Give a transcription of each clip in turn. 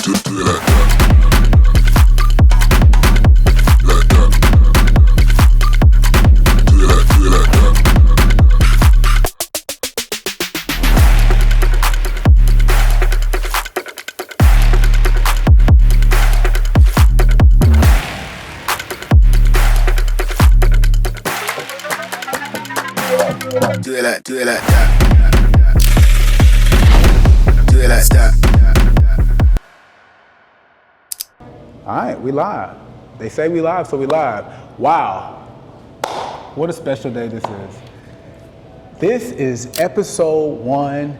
Do it like that. Do it like that. All right, we live. They say we live, so we live. Wow, what a special day this is. This is episode 1,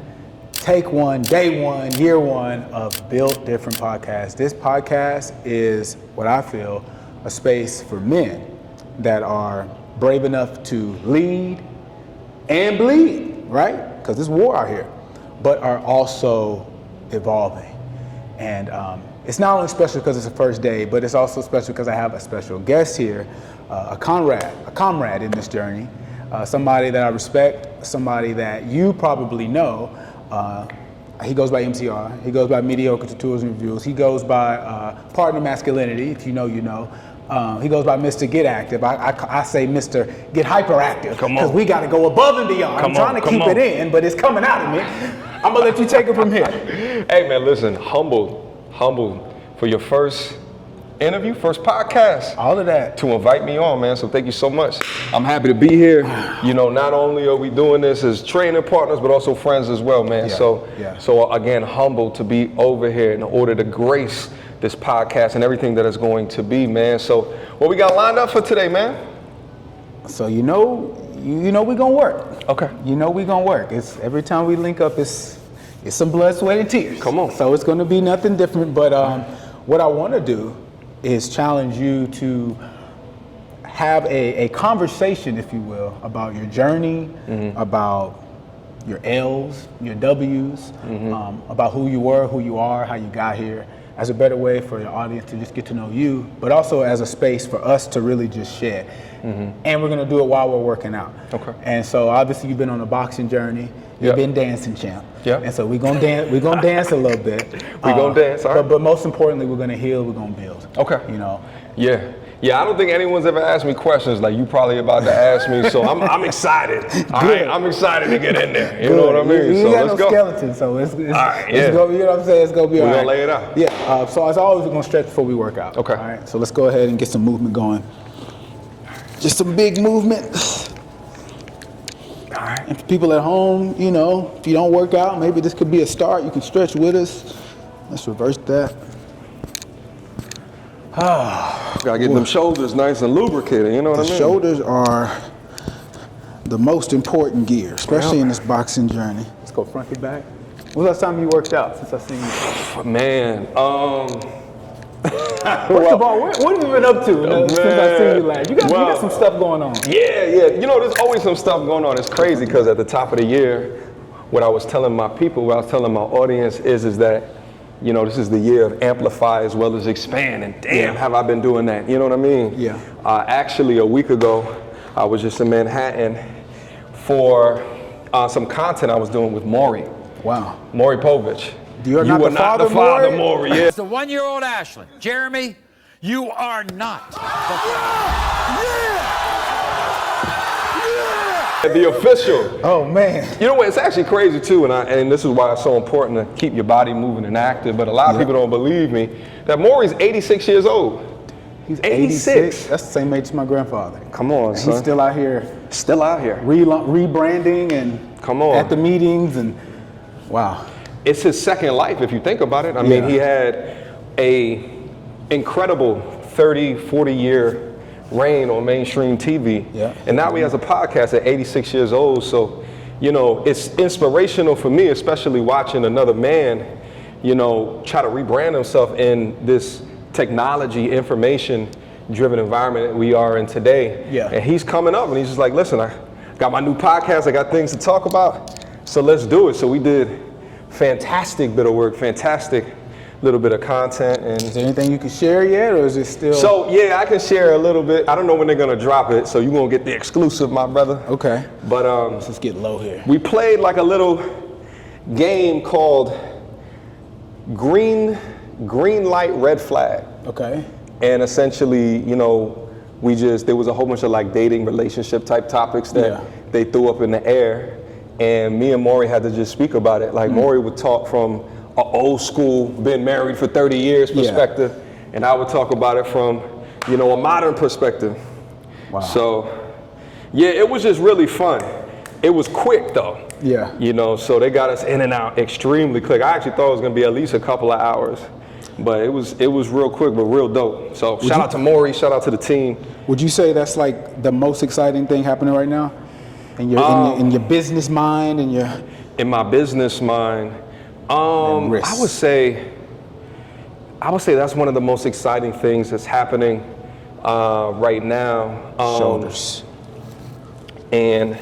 take 1, day 1, year 1 of Built Different Podcast. This podcast is what I feel a space for men that are brave enough to lead and bleed, right? Because there's war out here, but are also evolving. And it's not only special because it's the first day, but it's also special because I have a special guest here, a comrade in this journey, somebody that I respect, somebody that you probably know. He goes by MCR, he goes by Mediocre Tutorials and Reviews, he goes by Partner Masculinity, if you know, you know. He goes by Mr. Get Active. I say Mr. Get Hyperactive. Because we got to go above and beyond. I'm trying to keep it in, but it's coming out of me. I'm going to let you take it from here. Hey, man, listen, humbled for your first interview, first podcast. All of that. To invite me on, man, so thank you so much. I'm happy to be here. You know, not only are we doing this as training partners, but also friends as well, man. So again, humbled to be over here in order to grace this podcast and everything that is going to be, man. So what we got lined up for today, man? So you know we're gonna work. Okay. You know we're gonna work. It's every time we link up, it's some blood, sweat, and tears. Come on. So it's gonna be nothing different. But what I want to do is challenge you to have a conversation, if you will, about your journey, about your L's, your W's, about who you were, who you are, how you got here, as a better way for your audience to just get to know you, but also as a space for us to really just share. And we're gonna do it while we're working out. Okay. And so obviously you've been on a boxing journey. You've been dancing, champ. Yeah. And so we're gonna dance. We're gonna dance a little bit. We're gonna dance. All right. But most importantly, we're gonna heal. We're gonna build. Okay. You know. Yeah. Yeah, I don't think anyone's ever asked me questions like you probably about to ask me, so I'm excited. All right, I'm excited to get in there. You know what I mean? You so got let's no go. skeleton, so it's all right, it's go, you know what I'm saying? It's gonna be all right. We're gonna lay it out. Yeah. So as always, we're gonna stretch before we work out. Okay. All right. So let's go ahead and get some movement going. Just some big movement. All right. And for people at home, you know, if you don't work out, maybe this could be a start. You can stretch with us. Let's reverse that. Gotta get them shoulders nice and lubricated, you know what I mean? The shoulders are the most important gear, especially in this boxing journey. Let's go front to back. When was the last time you worked out since I've seen you? Man, First of all, what have you been up to since I've seen you last? You got some stuff going on. Yeah. You know, there's always some stuff going on. It's crazy because at the top of the year, what I was telling my people, what I was telling my audience is that, you know, this is the year of amplify as well as expand, and damn, have I been doing that? You know what I mean? Yeah. Actually, a week ago, I was just in Manhattan for some content I was doing with Maury. Wow. Maury Povich. You are not the father, Maury. Yeah. It's the 1-year-old Ashlyn. Jeremy, you are not the father. The official. Oh man. You know what? It's actually crazy too, and this is why it's so important to keep your body moving and active. But a lot of people don't believe me that Maury's 86 years old. He's 86. That's the same age as my grandfather. Come on, son. He's still out here. Still out here. Rebranding and come on at the meetings and wow. It's his second life if you think about it. I mean, he had a incredible 30, 40 year reign on mainstream TV. Yeah. And now he has a podcast at 86 years old. So, you know, it's inspirational for me, especially watching another man, you know, try to rebrand himself in this technology, information driven environment that we are in today. Yeah. And he's coming up and he's just like, listen, I got my new podcast. I got things to talk about. So let's do it. So we did fantastic bit of work, fantastic little bit of content. And is there anything you can share yet, or is it still? So yeah, I can share a little bit. I don't know when they're gonna drop it, so you're gonna get the exclusive, my brother. Okay. But let's just get low here. We played like a little game called Green green light, red flag. Okay. And essentially, you know, there was a whole bunch of like dating, relationship type topics that they threw up in the air. And me and Maury had to just speak about it. Like Maury would talk from an old school, been married for 30 years perspective. And I would talk about it from, you know, a modern perspective. Wow. So, yeah, it was just really fun. It was quick though. Yeah. You know, so they got us in and out extremely quick. I actually thought it was gonna be at least a couple of hours. But it was real quick, but real dope. So shout out to Maury, shout out to the team. Would you say that's like the most exciting thing happening right now? In your business mind and your... In my business mind, I would say that's one of the most exciting things that's happening right now. Shoulders. And,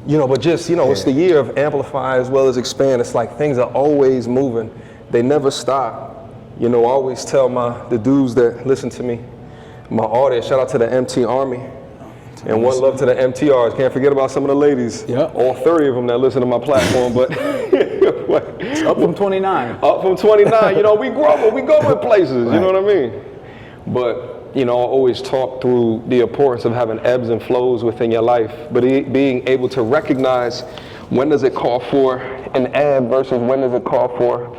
you know, but just, you know, it's the year of amplify as well as expand. It's like things are always moving. They never stop. You know, I always tell the dudes that listen to me, my audience, shout out to the MT Army. And one love to the MTRs. Can't forget about some of the ladies. Yep. All 30 of them that listen to my platform, but up from 29. Up from 29. You know, we grow, we go in places. Right. You know what I mean? But you know, I always talk through the importance of having ebbs and flows within your life, but being able to recognize when does it call for an ebb versus when does it call for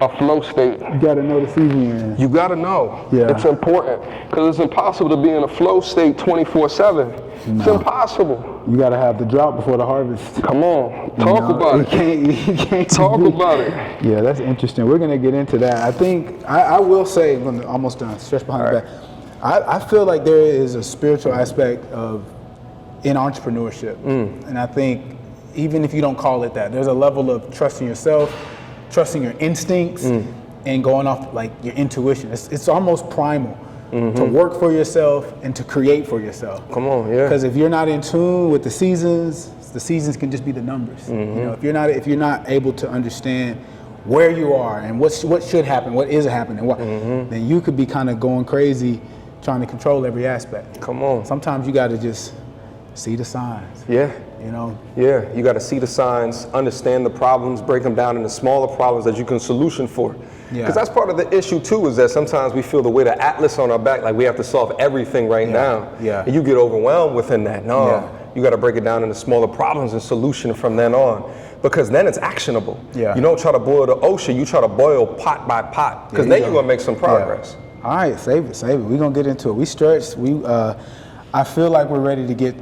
a flow state. You gotta know the season you're in. You gotta know. Yeah. It's important because it's impossible to be in a flow state 24/7. No. It's impossible. You gotta have the drought before the harvest. Come on, talk about it. You can't talk about it. Yeah, that's interesting. We're gonna get into that. I think I will say, I'm almost done. Stretch behind the back. I feel like there is a spiritual aspect in entrepreneurship, and I think even if you don't call it that, there's a level of trusting yourself, trusting your instincts, and going off like your intuition. It's almost primal to work for yourself and to create for yourself. Come on, yeah. Because if you're not in tune with the seasons can just be the numbers. You know, if you're not able to understand where you are and what should happen, what is happening, then you could be kind of going crazy trying to control every aspect. Come on. Sometimes you got to just see the signs. Yeah. You know? Yeah, you got to see the signs, understand the problems, break them down into smaller problems that you can solution for. Because that's part of the issue too, is that sometimes we feel the weight of Atlas on our back, like we have to solve everything right now. Yeah. And you get overwhelmed within that. No, you got to break it down into smaller problems and solution from then on. Because then it's actionable. Yeah. You don't try to boil the ocean, you try to boil pot by pot. Because then you're going to make some progress. Yeah. All right, save it. We're going to get into it. We stretched. I feel like we're ready to get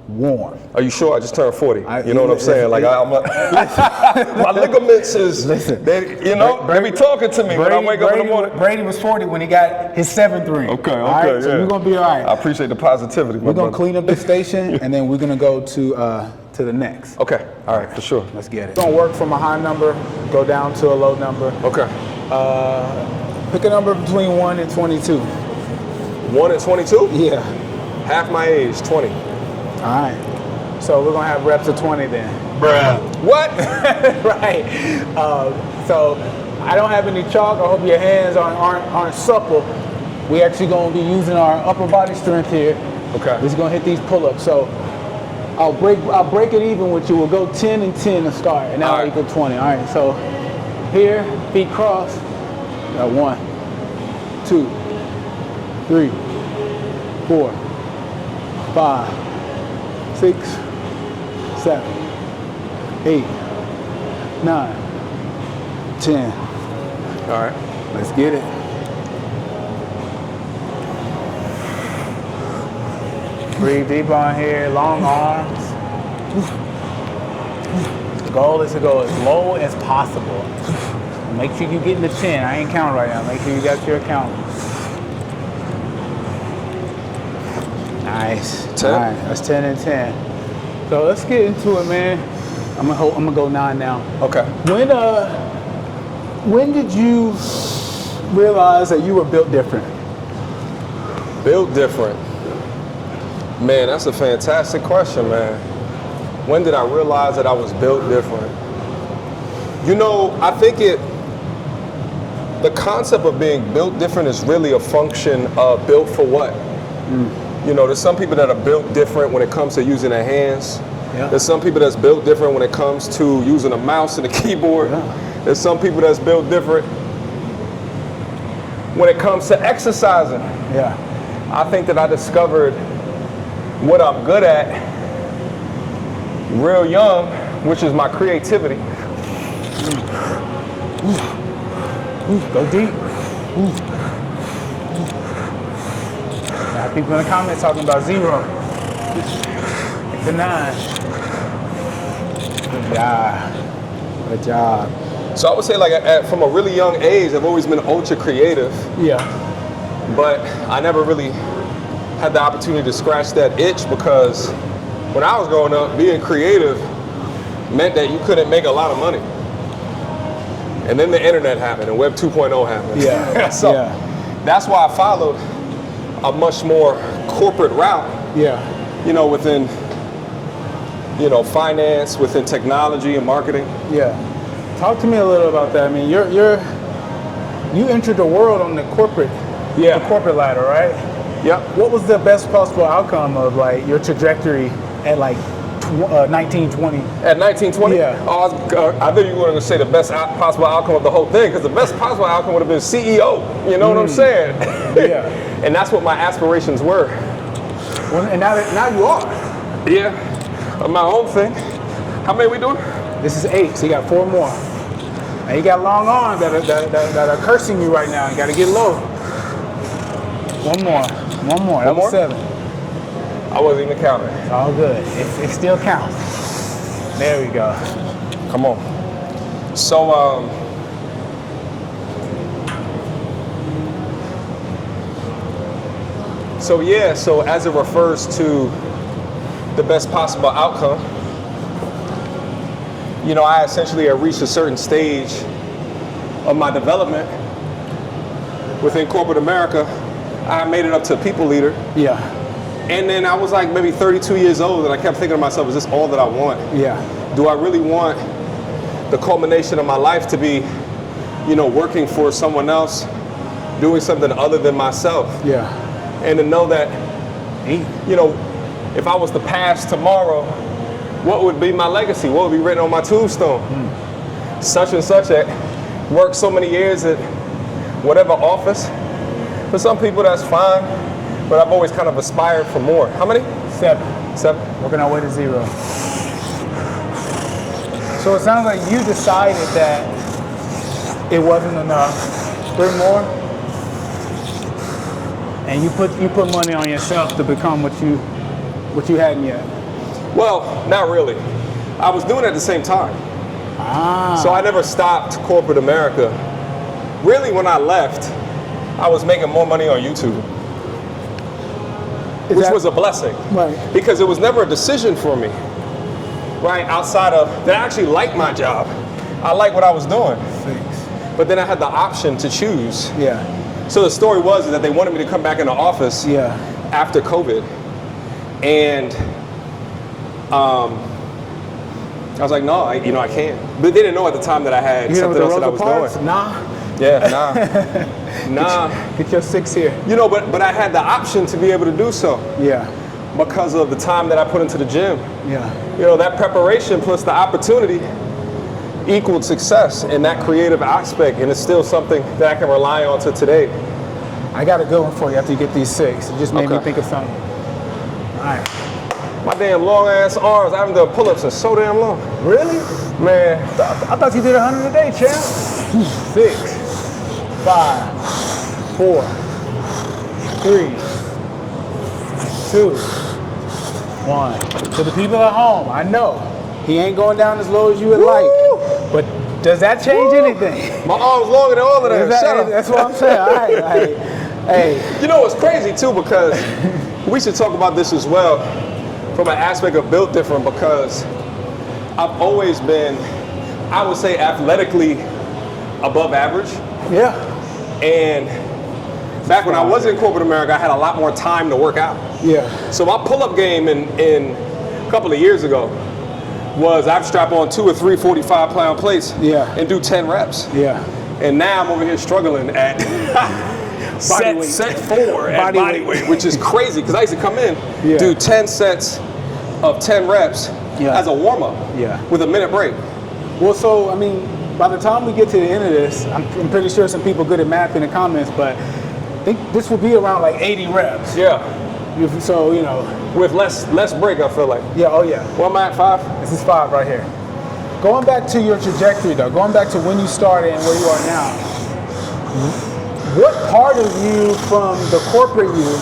warm. Are you sure? I just turned 40. You know what I'm saying? Like my ligaments is, they be talking to me when I wake up in the morning. Brady was 40 when he got his 7th ring. Okay, all right, so you're going to be all right. I appreciate the positivity. We're going to clean up the station, and then we're going to go to the next. Okay, all right, for sure. Let's get it. We're going to work from a high number, go down to a low number. Okay. Pick a number between 1 and 22. 1 and 22? Yeah. Half my age, 20. All right. So we're going to have reps of 20 then. Bruh. What? Right. So I don't have any chalk. I hope your hands aren't supple. We actually going to be using our upper body strength here. Okay. We're just going to hit these pull-ups. So I'll break it even with you. We'll go 10 and 10 to start, and now I'll equal 20. All right. So here, feet crossed. 1, 2, 3, 4, 5, 6, 7, 8, 9, 10. All right. Let's get it. Breathe deep on here, long arms. The goal is to go as low as possible. Make sure you get in the 10. I ain't counting right now. Make sure you got your count. Nice. 10. All right, that's 10 and 10. So let's get into it, man. I'm gonna go 9 now. Okay. When did you realize that you were built different? Built different. Man, that's a fantastic question, man. When did I realize that I was built different? You know, I think the concept of being built different is really a function of built for what? You know, there's some people that are built different when it comes to using their hands. Yeah. There's some people that's built different when it comes to using a mouse and a keyboard. Yeah. There's some people that's built different. When it comes to exercising, Yeah. I think that I discovered what I'm good at real young, which is my creativity. Go deep. Now, people in the comments talking about 0 to 9. Good job. Good job. So I would say from a really young age, I've always been ultra creative, Yeah. but I never really had the opportunity to scratch that itch because when I was growing up, being creative meant that you couldn't make a lot of money. And then the internet happened and Web 2.0 happened. Yeah. So that's why I followed a much more corporate route, Yeah. within, finance, within technology and marketing. Yeah. Talk to me a little about that. I mean, you entered the world on the corporate ladder, right? Yep. What was the best possible outcome of like your trajectory at like 1920? At 1920? Yeah. Oh, I thought you were going to say the best possible outcome of the whole thing, because the best possible outcome would have been CEO. You know what I'm saying? Yeah. And that's what my aspirations were. Well, and now you are. Yeah. My own thing. How many we doing? This is 8, so you got 4 more. And you got long arms that are cursing you right now. You got to get low. One more. That was 7. I wasn't even counting. It's all good. It still counts. There we go. Come on. So, so as it refers to the best possible outcome, I essentially have reached a certain stage of my development within corporate America. I made it up to people leader. Yeah. And then I was like maybe 32 years old, and I kept thinking to myself, is this all that I want? Yeah. Do I really want the culmination of my life to be, working for someone else, doing something other than myself? Yeah. And to know that, if I was to pass tomorrow, what would be my legacy? What would be written on my tombstone? Such and such that worked so many years at whatever office. For some people, that's fine, but I've always kind of aspired for more. How many? 7. 7. Working our way to 0. So it sounds like you decided that it wasn't enough. 3 more, and you put money on yourself to become what you hadn't yet. Well, not really. I was doing it at the same time. So I never stopped corporate America. Really, when I left, I was making more money on YouTube, which was a blessing. Right. Because it was never a decision for me, right? Outside of that, I actually liked my job. I liked what I was doing. Thanks. But then I had the option to choose. Yeah. So the story was that they wanted me to come back in the office after COVID. And I was like, no, I can't. But they didn't know at the time that I had something else that I was doing. Nah. Yeah, nah. Get your 6 here. But I had the option to be able to do so. Yeah. Because of the time that I put into the gym. Yeah. That preparation plus the opportunity equaled success in that creative aspect, and it's still something that I can rely on to today. I got a good one for you after you get these 6. It just made me think of something. All right. My damn long ass arms, I haven't done pull-ups in so damn long. Really? Man. I thought you did 100 a day, champ. 6, 5, 4, 3, 2, 1. To the people at home, I know he ain't going down as low as you would like, but does that change anything? My arm's longer than all of them. Shut up. That's what I'm saying. All right. Hey. It's crazy too, because we should talk about this as well from an aspect of built different, because I've always been, I would say, athletically above average. Yeah. And back when I was in corporate America, I had a lot more time to work out. Yeah. So my pull-up game in a couple of years ago was I'd strap on 2 or 3 45-pound plates and do 10 reps. Yeah. And now I'm over here struggling at set 4 at body weight, which is crazy, because I used to come in, do 10 sets of 10 reps as a warm-up with a minute break. Well, so, I mean, by the time we get to the end of this, I'm pretty sure some people good at math in the comments, but I think this will be around like 80 reps. Yeah. So, you know. With less break, I feel like. Yeah, oh yeah. Well, I'm at 5. This is 5 right here. Going back to your trajectory though, going back to when you started and where you are now, what part of you from the corporate you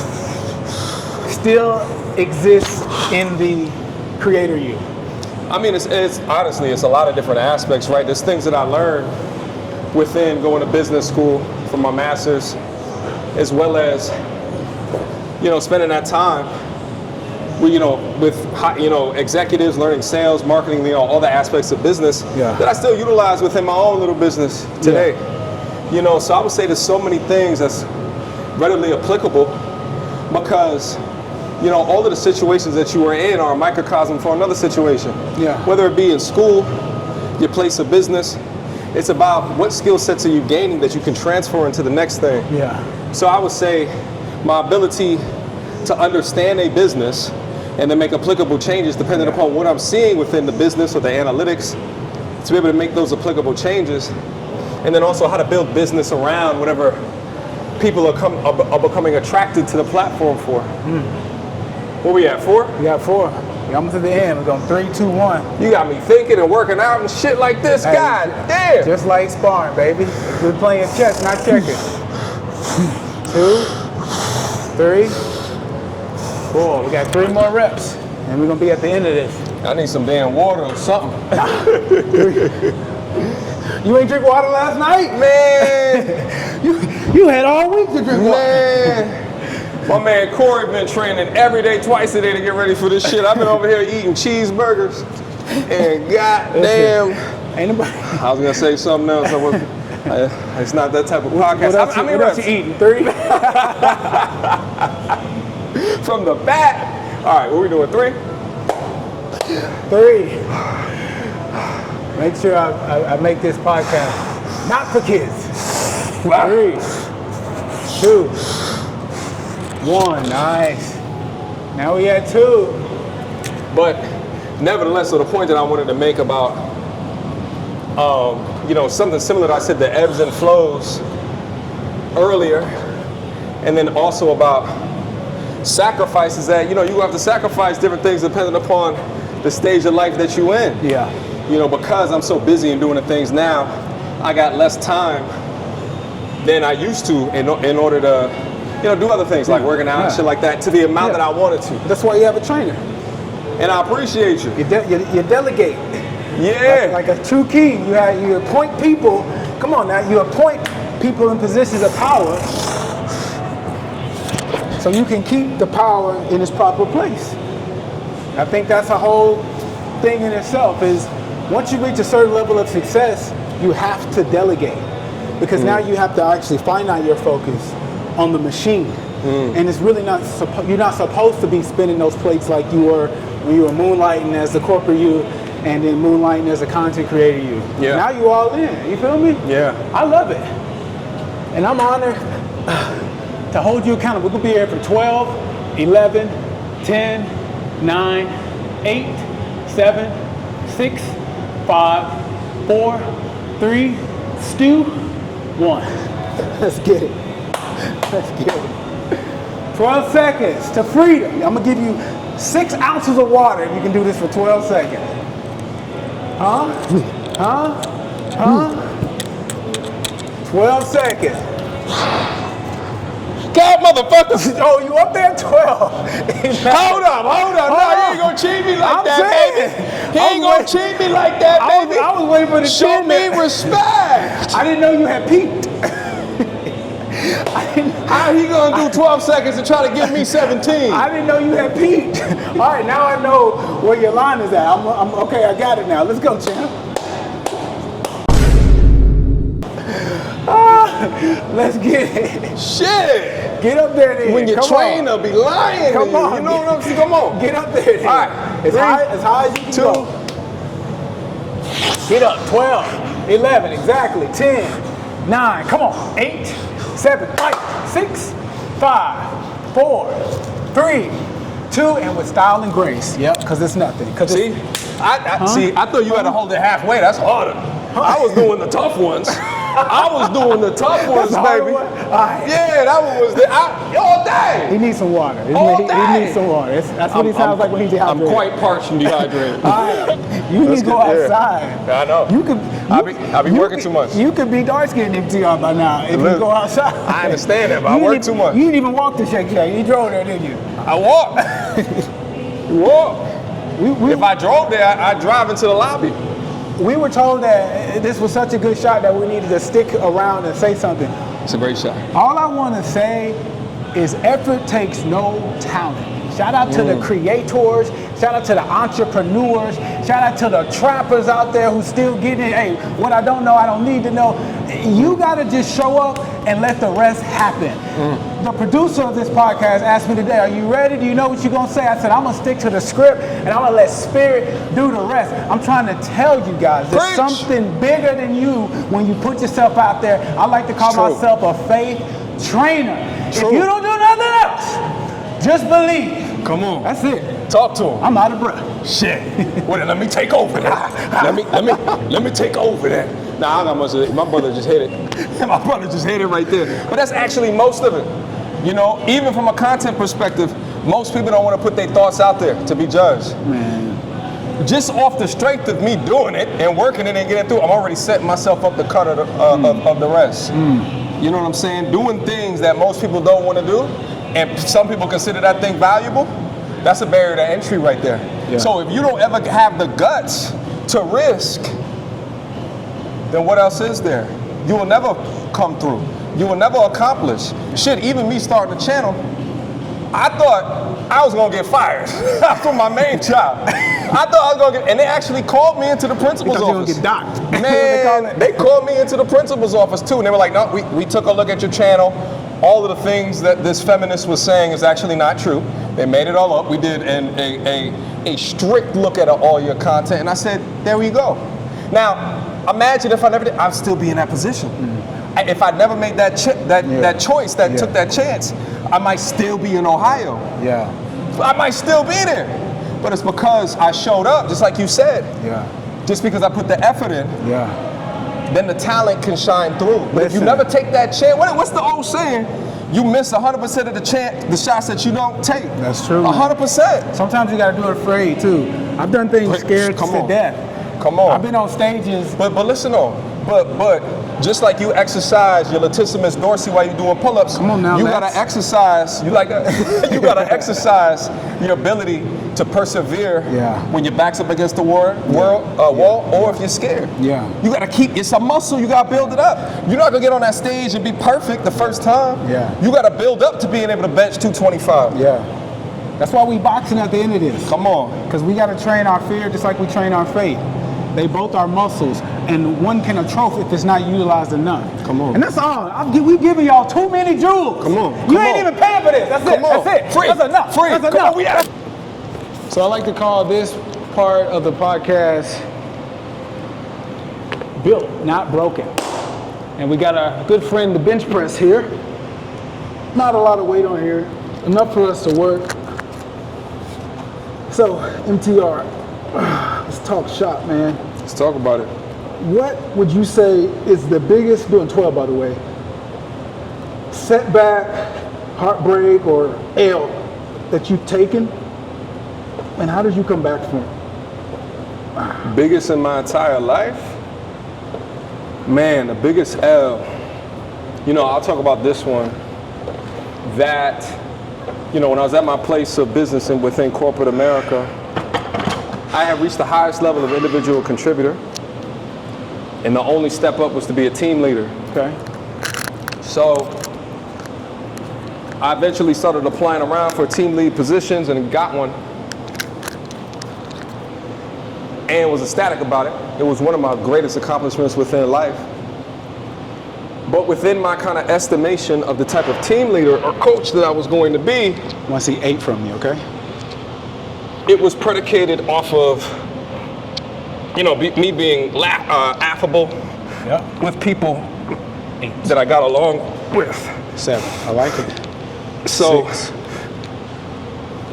still exists in the creator you? I mean, it's honestly, it's a lot of different aspects, right? There's things that I learned within going to business school for my master's, as well as, you know, spending that time with, you know, with, you know, executives, learning sales, marketing, you know, all the aspects of business that I still utilize within my own little business today. Yeah. You know, so I would say there's so many things that's readily applicable because, you know, all of the situations that you were in are a microcosm for another situation. Yeah. Whether it be in school, your place of business, it's about what skill sets are you gaining that you can transfer into the next thing. Yeah. So I would say my ability to understand a business and then make applicable changes depending upon what I'm seeing within the business or the analytics, to be able to make those applicable changes. And then also how to build business around whatever people are becoming attracted to the platform for. What we at, 4? We got 4. We're almost at the end. We're going 3, 2, 1. You got me thinking and working out and shit like this. Hey, God damn. Just like sparring, baby. We're playing chess, not checkers. 2, 3, 4. We got 3 more reps. And we're going to be at the end of this. I need some damn water or something. You ain't drink water last night? Man. you had all week to drink water. My man Corey been training every day, twice a day to get ready for this shit. I've been over here eating cheeseburgers. And goddamn. Ain't nobody. I was going to say something else. It's not that type of podcast. What else you eating? 3? From the back. All right, what we doing? 3? 3. Make sure I make this podcast not for kids. 3, 2, 1. Nice. Now we at 2. But nevertheless, so the point that I wanted to make about, you know, something similar that I said, the ebbs and flows earlier, and then also about sacrifices that, you know, you have to sacrifice different things depending upon the stage of life that you're in. Yeah. You know, because I'm so busy and doing the things now, I got less time than I used to in order to, you know, do other things like working out and shit like that to the amount that I wanted to. That's why you have a trainer. And I appreciate you. You delegate. Yeah. Like a true king. You appoint people. Come on now. You appoint people in positions of power so you can keep the power in its proper place. I think that's a whole thing in itself is once you reach a certain level of success, you have to delegate because now you have to actually finite your focus on the machine. And it's really you're not supposed to be spinning those plates like you were when you were moonlighting as the corporate you and then moonlighting as a content creator you. Yeah. Now you all in, you feel me? Yeah. I love it. And I'm honored to hold you accountable. We'll be here for 12, 11, 10, 9, 8, 7, 6, 5, 4, 3, 2, 1. Let's get it. Let's get it. 12 seconds to freedom. I'm gonna give you 6 ounces of water if you can do this for 12 seconds. Huh? 12 seconds. God, motherfucker. Oh, you up there at 12. Hold up. No, you ain't gonna cheat me like that, baby. He ain't gonna cheat me like that, baby. I was waiting for the show me respect. I didn't know you had peaked. How he gonna do 12 seconds and try to give me 17? I didn't know you had peaked. All right, now I know where your line is at. I'm okay, I got it now. Let's go, champ. Let's get it. Shit. Get up there then. When your trainer be lying. Come on. You know what I'm saying? Come on. Get up there then. All right. As high as you can go. Get up. 12, 11, exactly. 10, 9, come on. 8, 7, 6, 5, 4, 3, 2, and with style and grace. Yep, because it's nothing. See? I thought you had to hold it halfway. That's harder. I was doing the tough ones. I was doing the tough ones, baby. Yeah, that one was there. All day. He needs some water. He needs some water. That's what he sounds like when he's dehydrated. I'm quite parched and dehydrated. You need to go outside. Yeah, I know. I be working too much. You could be dark-skinned MTR by now if you go outside. I understand that, but I work too much. You didn't even walk to Shake Shack. You drove there, didn't you? I walked. If I drove there, I'd drive into the lobby. We were told that this was such a good shot that we needed to stick around and say something. It's a great shot. All I want to say is effort takes no talent. Shout out to the creators, shout out to the entrepreneurs, shout out to the trappers out there who still getting it. Hey, what I don't know, I don't need to know. You gotta just show up and let the rest happen. The producer of this podcast asked me today, are you ready? Do you know what you're gonna say? I said, I'm gonna stick to the script and I'm gonna let spirit do the rest. I'm trying to tell you guys, there's something bigger than you when you put yourself out there. I like to call myself a faith trainer. If you don't do nothing else, just believe. Come on. That's it. Talk to him. I'm out of breath. Shit. Well, let me take over that. let me take over that. Nah, I got much of it. My brother just hit it. My brother just hit it right there. But that's actually most of it. You know, even from a content perspective, most people don't want to put their thoughts out there to be judged. Man. Just off the strength of me doing it and working it and getting through, I'm already setting myself up to cut of the rest. You know what I'm saying? Doing things that most people don't want to do, and some people consider that thing valuable, that's a barrier to entry right there. Yeah. So if you don't ever have the guts to risk, then what else is there? You will never come through. You will never accomplish. Shit, even me starting a channel, I thought I was gonna get fired from my main job. I thought I was gonna get, and they actually called me into the principal's office. Get docked. Man, they called me into the principal's office too, and they were like, no, we took a look at your channel. All of the things that this feminist was saying is actually not true. They made it all up. We did a strict look at all your content, and I said, there we go. Now, imagine if I never did, I'd still be in that position. If I never made that choice, took that chance, I might still be in Ohio. Yeah. I might still be there. But it's because I showed up, just like you said. Yeah. Just because I put the effort in. Yeah. Then the talent can shine through. But if you never take that chance, what's the old saying? You miss 100% of the shots that you don't take. That's true. 100%. Sometimes you gotta do it afraid too. I've done things scared to death. Come on. I've been on stages. But listen on. But just like you exercise your latissimus dorsi while you're doing pull-ups, come on now, you gotta exercise. You like that? You gotta exercise your ability to persevere when your back's up against the wall, or if you're scared. Yeah. You gotta it's a muscle. You gotta build it up. You're not gonna get on that stage and be perfect the first time. Yeah. You gotta build up to being able to bench 225. Yeah. That's why we boxing at the end of this. Come on. Because we gotta train our fear just like we train our faith. They both are muscles, and one can atrophy if it's not utilized enough. Come on. And that's all. We've giving y'all too many jewels. Come on. You ain't even paying for this. That's it. That's it. Free. That's enough. Free. That's Come enough. on, So I like to call this part of the podcast built, not broken. And we got our good friend, the bench press here. Not a lot of weight on here. Enough for us to work. So, MTR, let's talk shop, man. Let's talk about it. What would you say is the biggest, doing 12 by the way, setback, heartbreak, or L that you've taken? And how did you come back from it? Biggest in my entire life? Man, the biggest L. You know, I'll talk about this one. That, you know, when I was at my place of business and within corporate America, I had reached the highest level of individual contributor. And the only step up was to be a team leader. Okay. So I eventually started applying around for team lead positions and got one. And was ecstatic about it. It was one of my greatest accomplishments within life. But within my kind of estimation of the type of team leader or coach that I was going to be, I want to see 8 from you, okay? it was predicated off of, you know, me being affable with people that I got along with. 7, I like it. So, 6.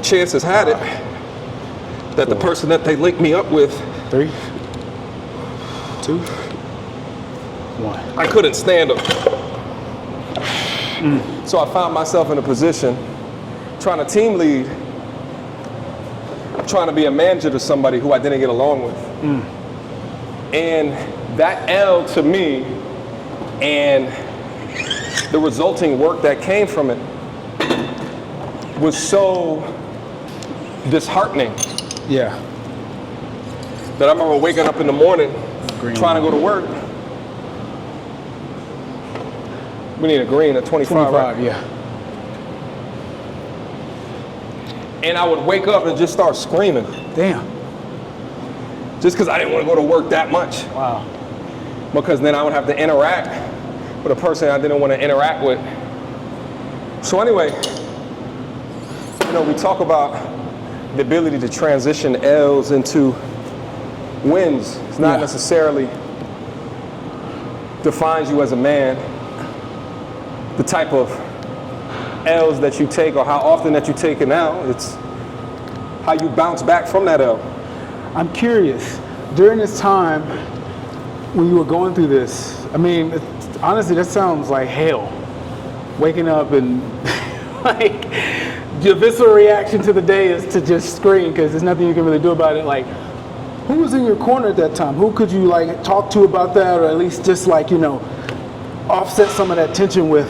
chances had it that 4. the person that they linked me up with 3, 2, 1. I couldn't stand them. So I found myself in a position trying to team lead, trying to be a manager to somebody who I didn't get along with. And that L to me and the resulting work that came from it was so disheartening. Yeah. That I remember waking up in the morning trying to go to work. We need a green at 25, right? Yeah. And I would wake up and just start screaming. Damn. Just because I didn't want to go to work that much. Wow. Because then I would have to interact with a person I didn't want to interact with. So anyway, we talk about the ability to transition L's into wins. It's not necessarily defines you as a man. The type of L's that you take or how often that you take it now, it's how you bounce back from that L. I'm curious, during this time when you were going through this, I mean, honestly, that sounds like hell. Waking up and like, your visceral reaction to the day is to just scream because there's nothing you can really do about it. Like, who was in your corner at that time? Who could you like talk to about that, or at least just like, offset some of that tension with?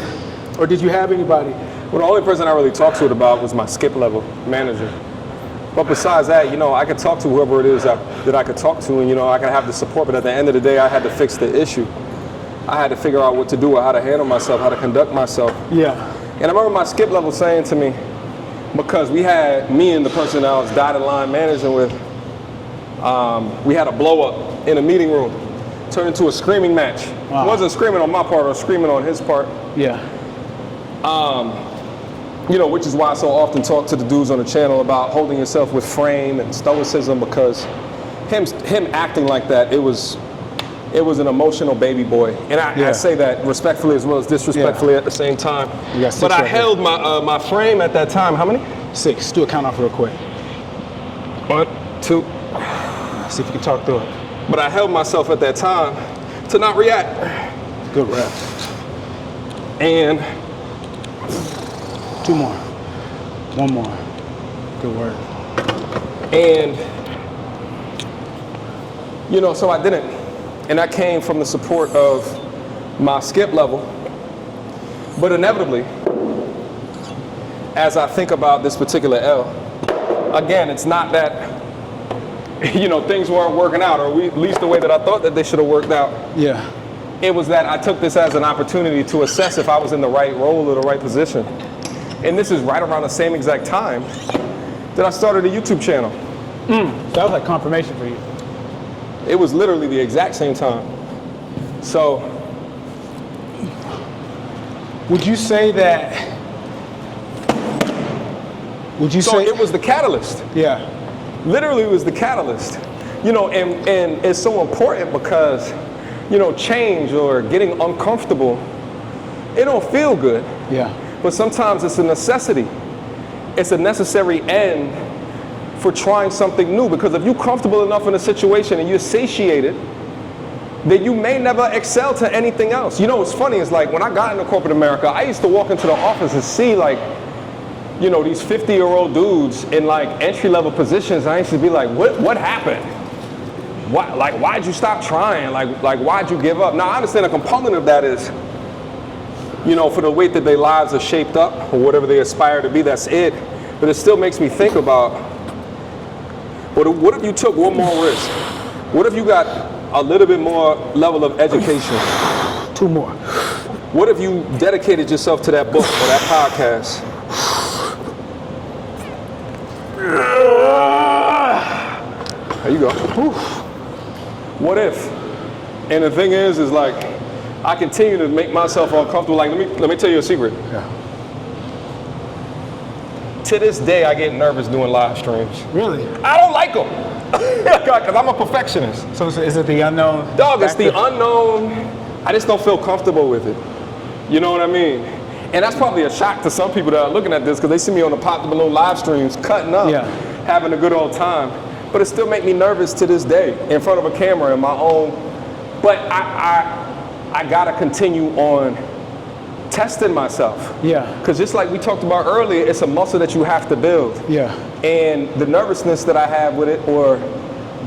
Or did you have anybody? Well, the only person I really talked to it about was my skip level manager. But besides that, I could talk to whoever it is that I could talk to, and I could have the support. But at the end of the day, I had to fix the issue. I had to figure out what to do, or how to handle myself, how to conduct myself. Yeah. And I remember my skip level saying to me, because we had me and the person I was dotted line managing with, we had a blow up in a meeting room, turned into a screaming match. Wow. It wasn't screaming on my part, or screaming on his part. Yeah. Which is why I so often talk to the dudes on the channel about holding yourself with frame and stoicism, because him acting like that, it was an emotional baby boy. And I say that respectfully as well as disrespectfully at the same time. But I held my frame at that time. How many? 6. Do a count off real quick. 1, 2. See if you can talk through it. But I held myself at that time to not react. Good rep. And 2 more. 1 more. Good work. And, so I didn't. And that came from the support of my skip level. But inevitably, as I think about this particular L, again, it's not that, things weren't working out, or at least the way that I thought that they should have worked out. Yeah. It was that I took this as an opportunity to assess if I was in the right role or the right position. And this is right around the same exact time that I started a YouTube channel. That was like confirmation for you. It was literally the exact same time. So, would you say that? It was the catalyst. Yeah. Literally, it was the catalyst. And it's so important because, change or getting uncomfortable, it don't feel good. Yeah. But sometimes it's a necessity. It's a necessary end for trying something new, because if you're comfortable enough in a situation and you're satiated, then you may never excel to anything else. What's funny is, like, when I got into corporate America, I used to walk into the office and see, like, these 50-year-old dudes in like entry-level positions. I used to be like, what happened? Why'd you stop trying? Like why'd you give up? Now I understand a component of that is, for the way that their lives are shaped up or whatever they aspire to be, that's it. But it still makes me think about, what if you took one more risk? What if you got a little bit more level of education? 2 more. What if you dedicated yourself to that book or that podcast? There you go. What if? And the thing is like, I continue to make myself uncomfortable. Like, let me tell you a secret. Yeah. To this day, I get nervous doing live streams. Really? I don't like them. Because I'm a perfectionist. So is it the unknown? Dog, it's the unknown. I just don't feel comfortable with it. You know what I mean? And that's probably a shock to some people that are looking at this, because they see me on the Pop the Balloon live streams, cutting up, having a good old time. But it still makes me nervous to this day in front of a camera in my own. But I I gotta continue on testing myself. Yeah. Because just like we talked about earlier, it's a muscle that you have to build. Yeah. And the nervousness that I have with it, or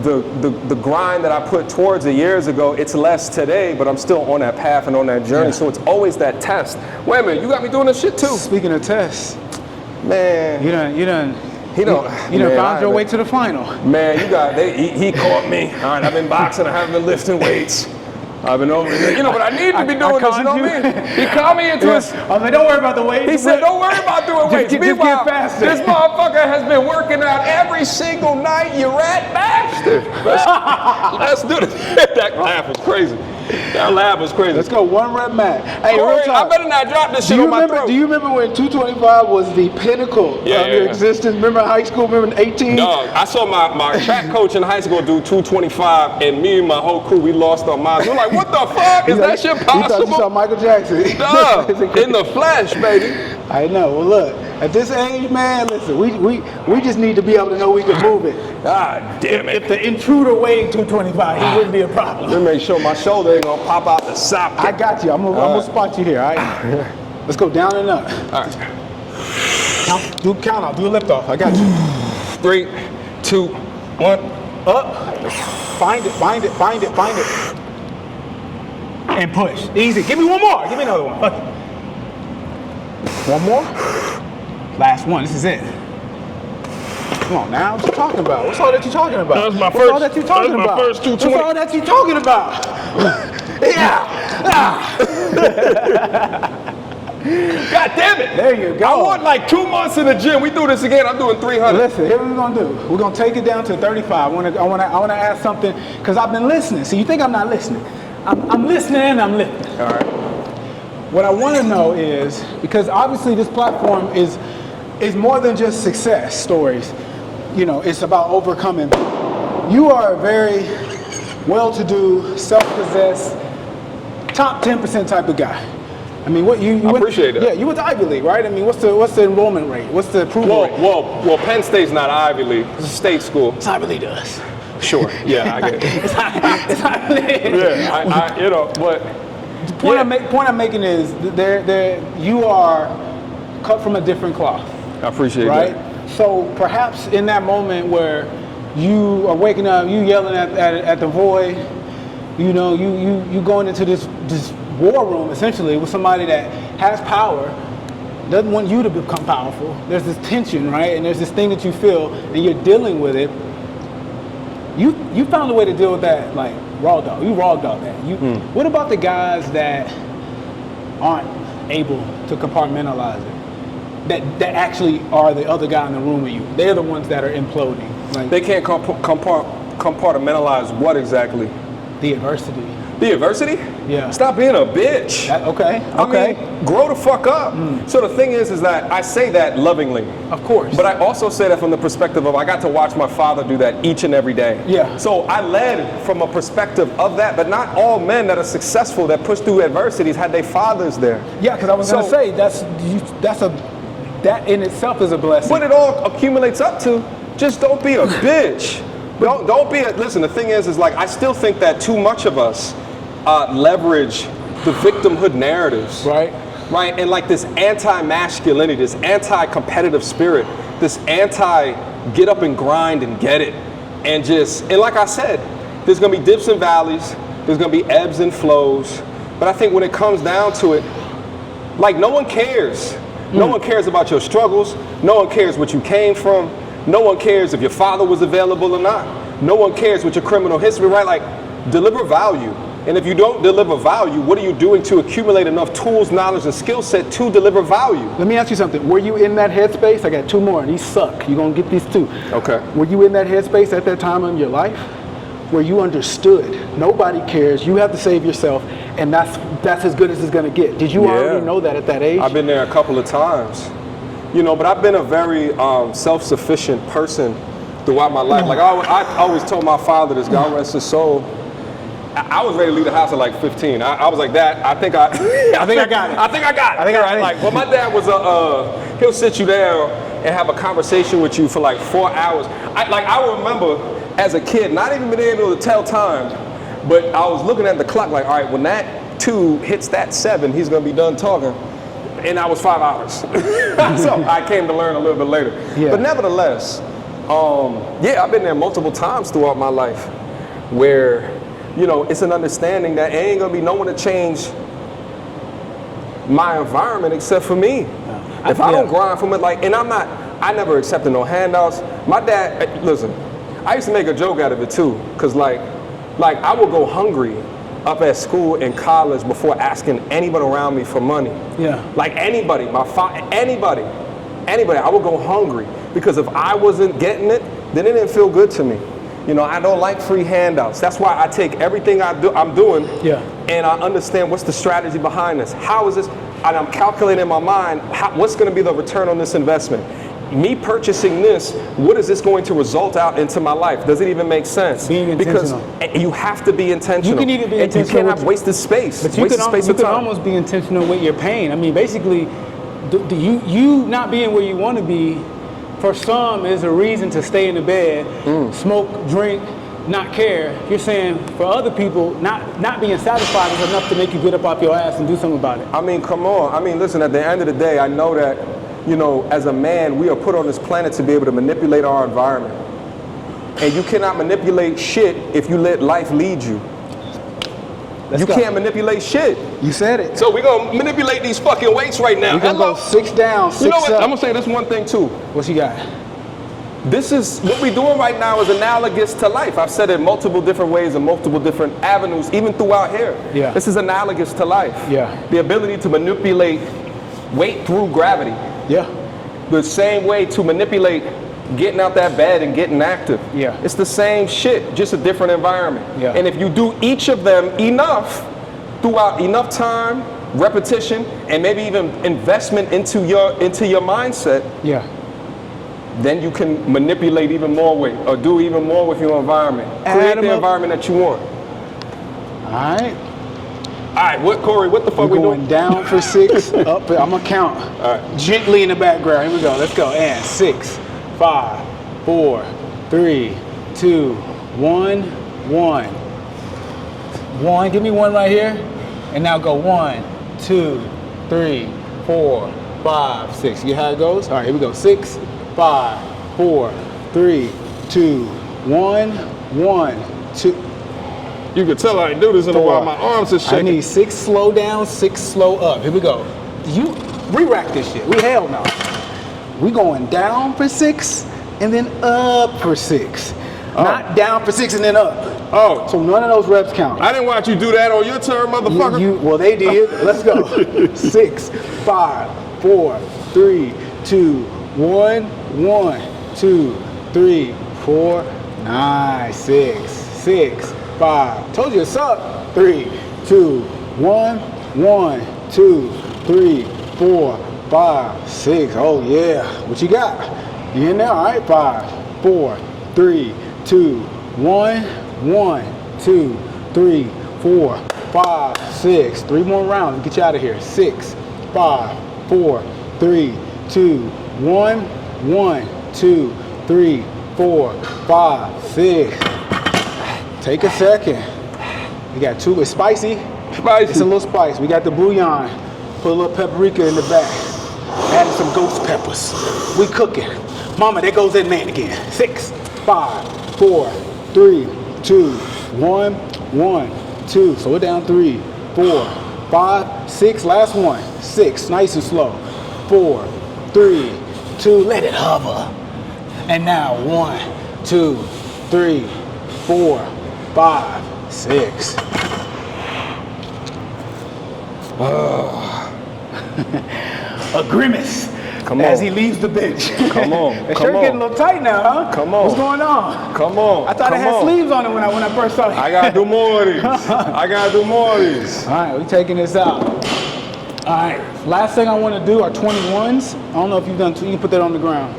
the grind that I put towards it years ago, it's less today, but I'm still on that path and on that journey. Yeah. So it's always that test. Wait a minute, you got me doing this shit too. Speaking of tests, man, you done found your way to the final. Man, he caught me. All right, I've been boxing, I haven't been lifting weights. I've been over there, but I need to be doing this, you know what I mean? He called me into his... I mean, don't worry about the weights. He said, don't worry about doing weights. Just get faster. This motherfucker has been working out every single night, you rat bastard. Let's do this. That laugh was crazy. That laugh was crazy. Let's go 1 rep max. Hey, Corey, I better not drop this shit on my throat. Do you remember when 225 was the pinnacle of your existence? Remember high school? Remember 18? No, I saw my track coach in high school do 225, and me and my whole crew, we lost our minds. We're like, what the fuck? Is that shit possible? You thought you saw Michael Jackson. No, in the flesh, baby. I know. Well, look, at this age, man, listen, we just need to be able to know we can move it. God damn it. If the intruder weighed 225, he wouldn't be a problem. Let me make sure my shoulder ain't gonna pop out the socket. I got you. I'm gonna spot you here, all right? Let's go down and up. All right. Do count out. Do a lift off. I got you. 3, 2, 1. Up. Find it. And push. Easy. Give me one more. Give me another one. Fuck it. One more. Last one. This is it. Come on now. What you talking about? What's all that you talking about? That's my What's all that you talking about? my first 220. What's all that you talking about? God damn it. There you go. I want like 2 months in the gym. We do this again. I'm doing 300. Listen, here's what we're gonna do. We're gonna take it down to 35. I wanna ask something, because I've been listening. See, you think I'm not listening. I'm listening and I'm listening. All right. What I want to know is, because obviously this platform is more than just success stories. You know, it's about overcoming. You are a very well-to-do, self-possessed, top 10% type of guy. I mean, what you I appreciate it. Yeah, you went to Ivy League, right? I mean, what's the enrollment rate? What's the approval rate? Well, Penn State's not Ivy League. It's a state school. It's Ivy League to us. Sure. Yeah, I get it. It's Ivy League. Yeah, but the point I'm making is you are cut from a different cloth. I appreciate right? that. So perhaps in that moment where you are waking up, you yelling at the void, you know, you going into this war room essentially with somebody that has power, doesn't want you to become powerful. There's this tension, right? And there's this thing that you feel, and you're dealing with it. You found a way to deal with that, like raw dog. You raw dog that. What about the guys that aren't able to compartmentalize it? That actually are the other guy in the room with you. They're the ones that are imploding. Like, they can't compartmentalize what exactly? the adversity. The adversity? Yeah. Stop being a bitch. Okay. I mean, grow the fuck up. So the thing is that I say that lovingly. Of course. But I also say that from the perspective of I got to watch my father do that each and every day. Yeah. So I led from a perspective of that, but not all men that are successful that push through adversities had their fathers there. Yeah, because I was gonna say that in itself is a blessing. What it all accumulates up to, just don't be a bitch. Don't be a, listen, the thing is like, I still think that too much of us leverage the victimhood narratives. Right. Right, and like this anti-masculinity, this anti-competitive spirit, this anti-get up and grind and get it. And like I said, there's gonna be dips and valleys, there's gonna be ebbs and flows. But I think when it comes down to it, like no one cares. No one cares about your struggles. No one cares what you came from. No one cares if your father was available or not. No one cares what your criminal history, right? Like, deliver value. And if you don't deliver value, what are you doing to accumulate enough tools, knowledge, and skill set to deliver value? Let me ask you something. Were you in that headspace? I got 2 more, and these suck. You're gonna get these 2. Okay. Were you in that headspace at that time in your life where you understood nobody cares, you have to save yourself, and that's as good as it's gonna get? Did you already know that at that age? I've been there a couple of times. You know, but I've been a very self-sufficient person throughout my life. Like I always told my father, this God rest his soul, I was ready to leave the house at like 15. I was like, Dad, I think I got it. Like, well, my dad was he'll sit you down and have a conversation with you for like 4 hours. I remember as a kid, not even being able to tell time, but I was looking at the clock like, all right, when that 2 hits that 7, he's gonna be done talking. And I was 5 hours. So I came to learn a little bit later. Yeah. But nevertheless, I've been there multiple times throughout my life where, it's an understanding that ain't gonna be no one to change my environment except for me. If I don't grind from it, I never accepted no handouts. My dad, listen, I used to make a joke out of it too, because like I would go hungry up at school and college before asking anybody around me for money. Yeah. Like anybody, anybody, I would go hungry because if I wasn't getting it, then it didn't feel good to me. I don't like free handouts. That's why I take everything I'm doing, and I understand what's the strategy behind this. How is this? And I'm calculating in my mind, what's going to be the return on this investment? Me purchasing this, what is this going to result out into my life? Does it even make sense? Being intentional. Because you have to be intentional. You can either be intentional. You can't have wasted space. But you can almost be intentional with your pain. I mean, basically, you not being where you want to be, for some is a reason to stay in the bed, smoke, drink, not care. You're saying for other people, not being satisfied is enough to make you get up off your ass and do something about it. I mean, come on. I mean, listen, at the end of the day, I know that, as a man, we are put on this planet to be able to manipulate our environment. And you cannot manipulate shit if you let life lead you. You can't manipulate shit. You said it. So we're going to manipulate these fucking weights right now. We're going to go 6 down, 6 You know what? up. I'm going to say this one thing too. What you got? This is, what we're doing right now is analogous to life. I've said it multiple different ways and multiple different avenues, even throughout here. Yeah. This is analogous to life. Yeah. The ability to manipulate weight through gravity. Yeah. The same way to manipulate getting out that bed and getting active. Yeah. It's the same shit, just a different environment. Yeah. And if you do each of them enough, throughout enough time, repetition, and maybe even investment into your mindset, then you can manipulate even more weight or do even more with your environment. Create the environment that you want. All right, Corey, what the fuck we doing? Going down for 6, up, I'm gonna count. All right. Gently in the background, here we go, let's go. And 6, 5, 4, 3, 2, 1, 1. 1, give me 1 right here. And now go 1, 2, 3, 4, 5, 6. You how it goes? All right, here we go. 6, 5, 4, 3, 2, 1, 1, 2. You can tell I do this in a while. My arms are shaking. I need 6 slow down, 6 slow up. Here we go. You re-rack this shit. We hell no. We going down for 6 and then up for 6. Not down for 6 and then up. So none of those reps count. I didn't watch you do that on your turn, motherfucker. Well, they did. Let's go. 6, 5, 4, 3, 2, 1, 1, 2, 3, 4. Nice. 6, 6, 5. Told you it's up. 3, 2, 1, 1, 2, 3, 4, 5, 6. Oh yeah. What you got? You in there? All right. 5, 4, 3, 2, 1, 1, 2, 3, 4, 5, 6. 3 more rounds. Get you out of here. 6, 5, 4, 3, 2, 1, 1, 2, 3, 4, 5, 6. Take a second. We got 2. It's spicy. It's a little spice. We got the bouillon. Put a little paprika in the back. Adding some ghost peppers. We cooking. Mama, there goes that man again. 6, 5, 4, 3, 2, 1, 1, 2. Slow it down. 3, 4, 5, 6. Last one. 6. Nice and slow. 4, 3, 2. Let it hover. And now 1, 2, 3, 4, 5, 6. A grimace. Come on. As he leaves the bench. Come on. The shirt getting a little tight now, huh? Come on. What's going on? Come on. I thought it had sleeves on it when I first saw it. I gotta do more of these. I gotta do more of these. All right, we're taking this out. All right, last thing I want to do are 21s. I don't know if you've done, you can put that on the ground.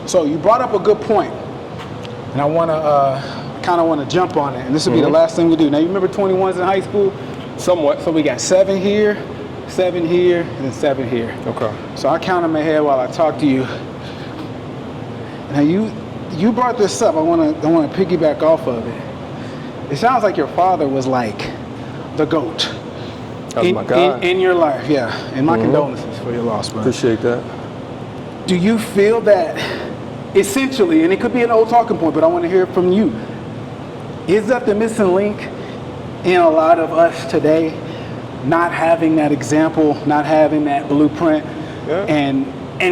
So you brought up a good point, and I want to kind of want to jump on it, and this will be the last thing we do. Now you remember 21s in high school? Somewhat. So we got 7 here, 7 here, and then 7 here. Okay. So I count in my head while I talk to you. Now you brought this up. I want to piggyback off of it. It sounds like your father was like the GOAT. That was my guy. In your life, yeah. And my condolences for your loss, bro. Appreciate that. Do you feel that essentially, and it could be an old talking point, but I want to hear it from you, is that the missing link in a lot of us today, not having that example, not having that blueprint, and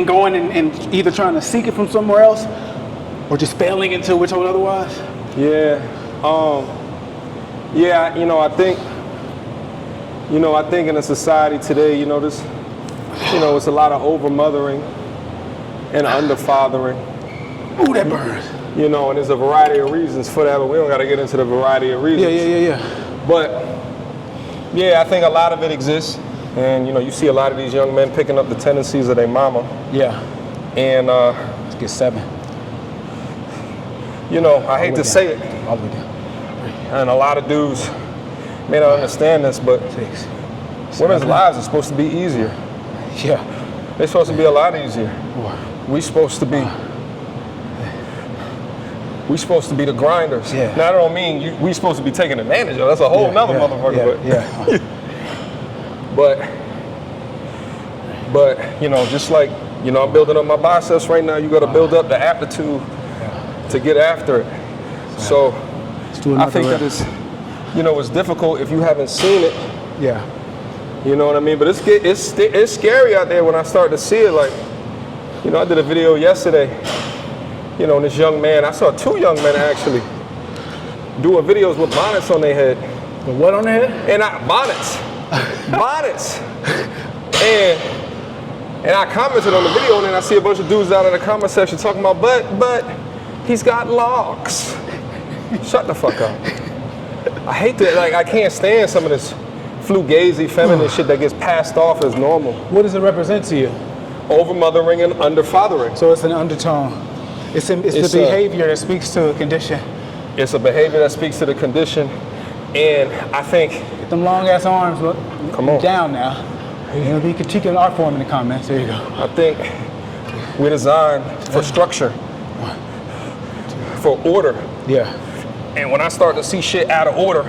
going and either trying to seek it from somewhere else or just failing into which I would otherwise? Yeah. I think in a society today, it's a lot of over-mothering and under-fathering. Ooh, that burns. And there's a variety of reasons for that, but we don't got to get into the variety of reasons. Yeah. But, I think a lot of it exists. And, you see a lot of these young men picking up the tendencies of their mama. Yeah. And, let's get 7. I hate to say it. All the way down. And a lot of dudes may not understand this, but 6. women's lives are supposed to be easier. Yeah. They're supposed to be a lot easier. 4. We supposed to be the grinders. Yeah. Now, I don't mean we supposed to be taking advantage of. That's a whole nother motherfucker. But just like I'm building up my biceps right now. You got to build up the aptitude to get after it. So I think that it's difficult if you haven't seen it. Yeah. You know what I mean? But it's scary out there when I start to see it. Like, I did a video yesterday. And this young man, I saw 2 young men actually doing videos with bonnets on their head. The what on their head? And bonnets. Bonnets. And I commented on the video, and then I see a bunch of dudes out in the comment section talking about, but he's got locks. Shut the fuck up. I hate that. Like, I can't stand some of this fugazi feminine shit that gets passed off as normal. What does it represent to you? Over-mothering and under-fathering. So it's an undertone. It's the behavior that speaks to a condition. It's a behavior that speaks to the condition, and I think... Get them long-ass arms, look. Come on. Down now. You can critique an art form in the comments. There you go. I think we're designed for structure, for order. Yeah. And when I start to see shit out of order,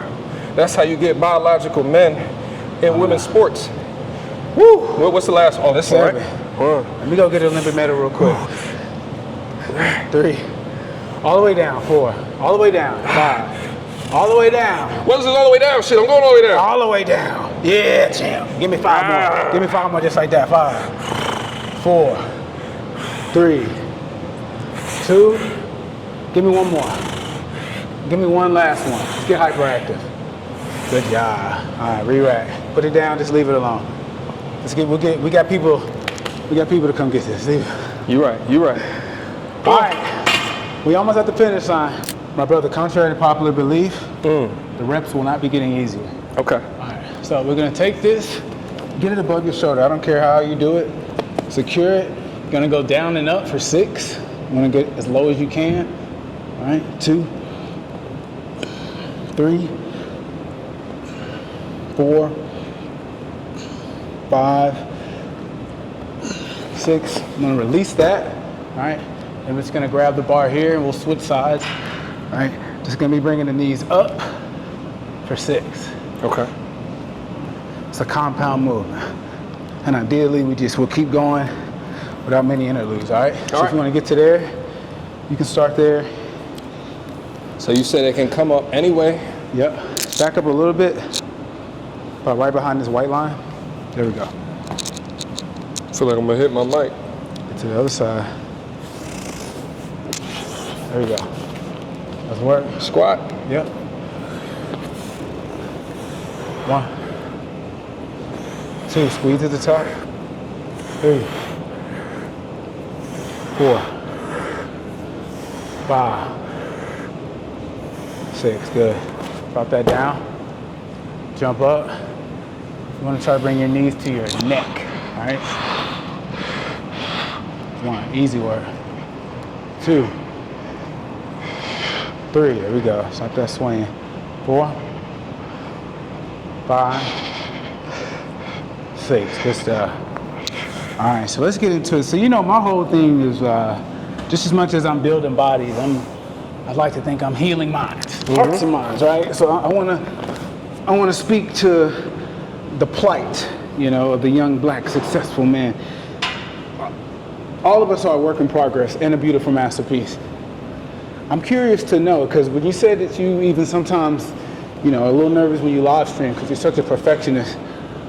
that's how you get biological men in women's sports. Woo! What's the last? Oh, this one, right? Let me go get an Olympic medal real quick. 3. All the way down. 4. All the way down. 5. All the way down. What's this all the way down shit? I'm going all the way down. All the way down. Yeah, champ. Give me 5 more. Give me 5 more just like that. 5. 4. 3. 2. Give me 1 more. Give me one last one. Let's get hyperactive. Good job. All right, re-rack. Put it down, just leave it alone. We got people to come get this. Leave it. You right. All right. We almost at the finish line. My brother, contrary to popular belief, the reps will not be getting easier. Okay. All right. So we're gonna take this, get it above your shoulder. I don't care how you do it. Secure it. Gonna go down and up for 6. You wanna get as low as you can. All right. 2, 3, 4, 5, 6. I'm gonna release that. All right. And we're just gonna grab the bar here and we'll switch sides. All right. Just gonna be bringing the knees up for 6. Okay. It's a compound movement. And ideally we'll keep going without many interludes, all right? So if you want to get to there, you can start there. So you said it can come up anyway? Yep. Back up a little bit, about right behind this white line. There we go. I feel like I'm gonna hit my mic. Get to the other side. There we go. Let's work. Squat. Yep. 1, 2, squeeze at the top. 3, 4, 5, 6, good. Drop that down. Jump up. You want to try to bring your knees to your neck, all right? 1, easy work. 2, 3, there we go. Stop that swing. 4, 5, 6, good stuff. All right, so let's get into it. So my whole thing is just as much as I'm building bodies, I'd like to think I'm healing minds. hearts and minds, right? So I want to speak to the plight, you know, of the young black successful man. All of us are a work in progress and a beautiful masterpiece. I'm curious to know, because when you said that you even sometimes, you know, a little nervous when you live stream because you're such a perfectionist,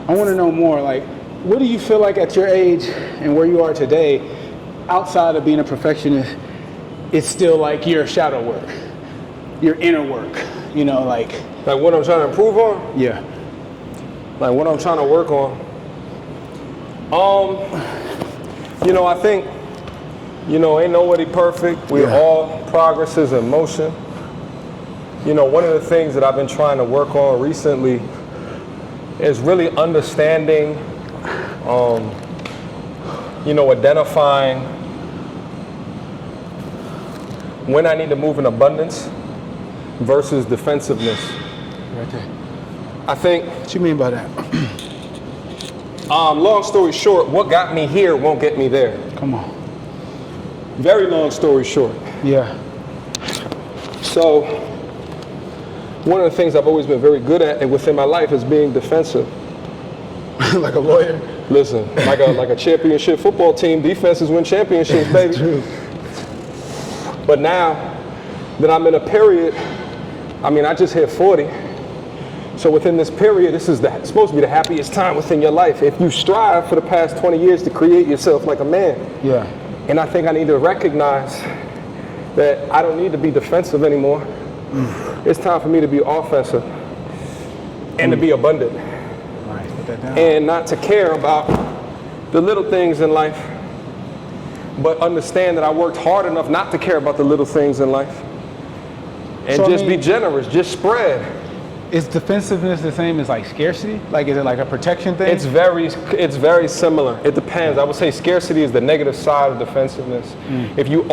I want to know more, like, what do you feel like at your age and where you are today, outside of being a perfectionist, it's still like your shadow work, your inner work, you know, like what I'm trying to improve on? Yeah. Like what I'm trying to work on? You know, I think, you know, ain't nobody perfect. We're all progresses in motion. You know, one of the things that I've been trying to work on recently is really understanding, you know, identifying when I need to move in abundance versus defensiveness. Right there. I think. What you mean by that? Long story short, what got me here won't get me there. Come on. Very long story short. Yeah. So, one of the things I've always been very good at and within my life is being defensive. Like a lawyer? Listen, like a championship football team, defenses win championships, baby. True. But now that I'm in a period, I mean, I just hit 40. So within this period, this is supposed to be the happiest time within your life. If you strive for the past 20 years to create yourself like a man. Yeah. And I think I need to recognize that I don't need to be defensive anymore. It's time for me to be offensive and to be abundant. Right, put that down. And not to care about the little things in life, but understand that I worked hard enough not to care about the little things in life. And So, just be generous, just spread. Is defensiveness the same as like scarcity? Like, is it like a protection thing? It's very similar. It depends. I would say scarcity is the negative side of defensiveness. If you're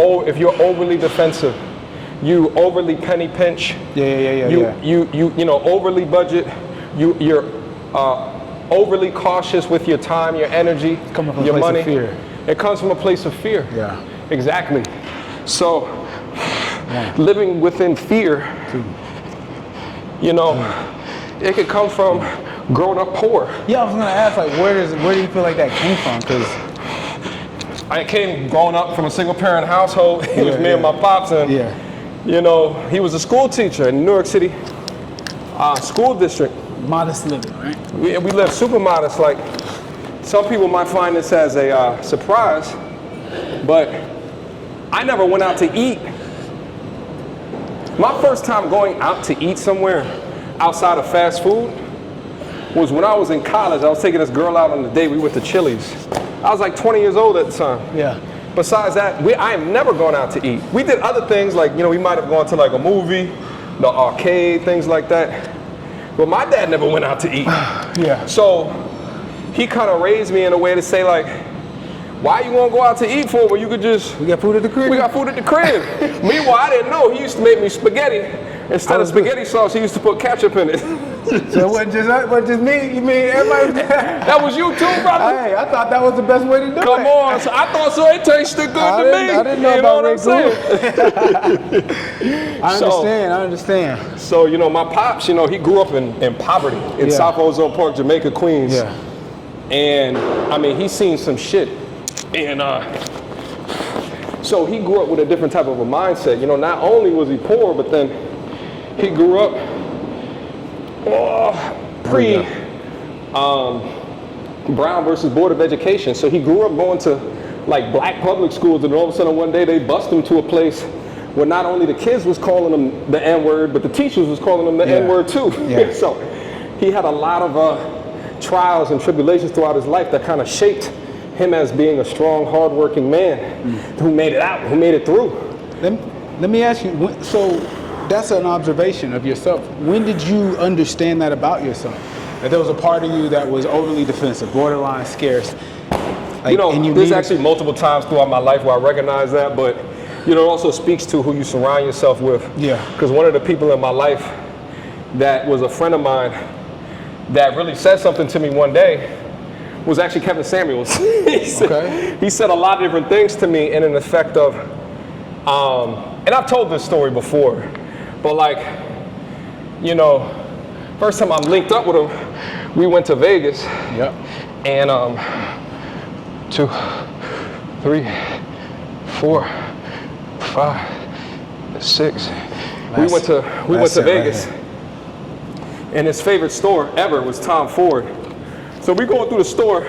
overly defensive, you overly penny pinch. You know, overly budget. You're overly cautious with your time, your energy, your money. Of fear. It comes from a place of fear. Yeah. Exactly. So, living within fear, you know, it could come from growing up poor. Yeah, I was gonna ask, like, where do you feel like that came from? Because I came growing up from a single parent household. It was me and my pops, and you know, he was a school teacher in New York City school district. Modest living, right? We lived super modest. Like, some people might find this as a surprise, but I never went out to eat. My first time going out to eat somewhere outside of fast food was when I was in college. I was taking this girl out on the date. We went to Chili's. I was like 20 years old at the time. Yeah. Besides that, I have never gone out to eat. We did other things, like, you know, we might have gone to like a movie, the arcade, things like that. But my dad never went out to eat. Yeah. So he kind of raised me in a way to say, like, why you want to go out to eat for when you could just... We got food at the crib. We got food at the crib. Meanwhile, I didn't know. He used to make me spaghetti. Instead of spaghetti sauce, he used to put ketchup in it. So it wasn't just me? You mean everybody? That was you too, brother? Hey, I thought that was the best way to do it. Come on. So I thought so. It tasted good to me. I didn't know you about know what I'm saying? I understand. So, you know, my pops, you know, he grew up in poverty in South Ozone Park, Jamaica, Queens. Yeah. And, I mean, he's seen some shit. And so he grew up with a different type of a mindset. You know, not only was he poor, but then he grew up Brown versus Board of Education. So he grew up going to like black public schools, and all of a sudden one day they bust him to a place where not only the kids was calling him the N-word, but the teachers was calling him the N-word too. Yeah. So he had a lot of trials and tribulations throughout his life that kind of shaped him as being a strong, hardworking man who made it out, who made it through. Let me ask you, so that's an observation of yourself. When did you understand that about yourself? That there was a part of you that was overly defensive, borderline scarce? Like, you know, there's actually multiple times throughout my life where I recognize that, but you know, it also speaks to who you surround yourself with. Yeah. Because one of the people in my life that was a friend of mine that really said something to me one day was actually Kevin Samuels. He said a lot of different things to me in an effect of, and I've told this story before, but like, you know, first time I linked up with him, we went to Vegas. Yep. And 2, 3, 4, 5, 6. We went to Vegas. Right, and his favorite store ever was Tom Ford. So we going through the store.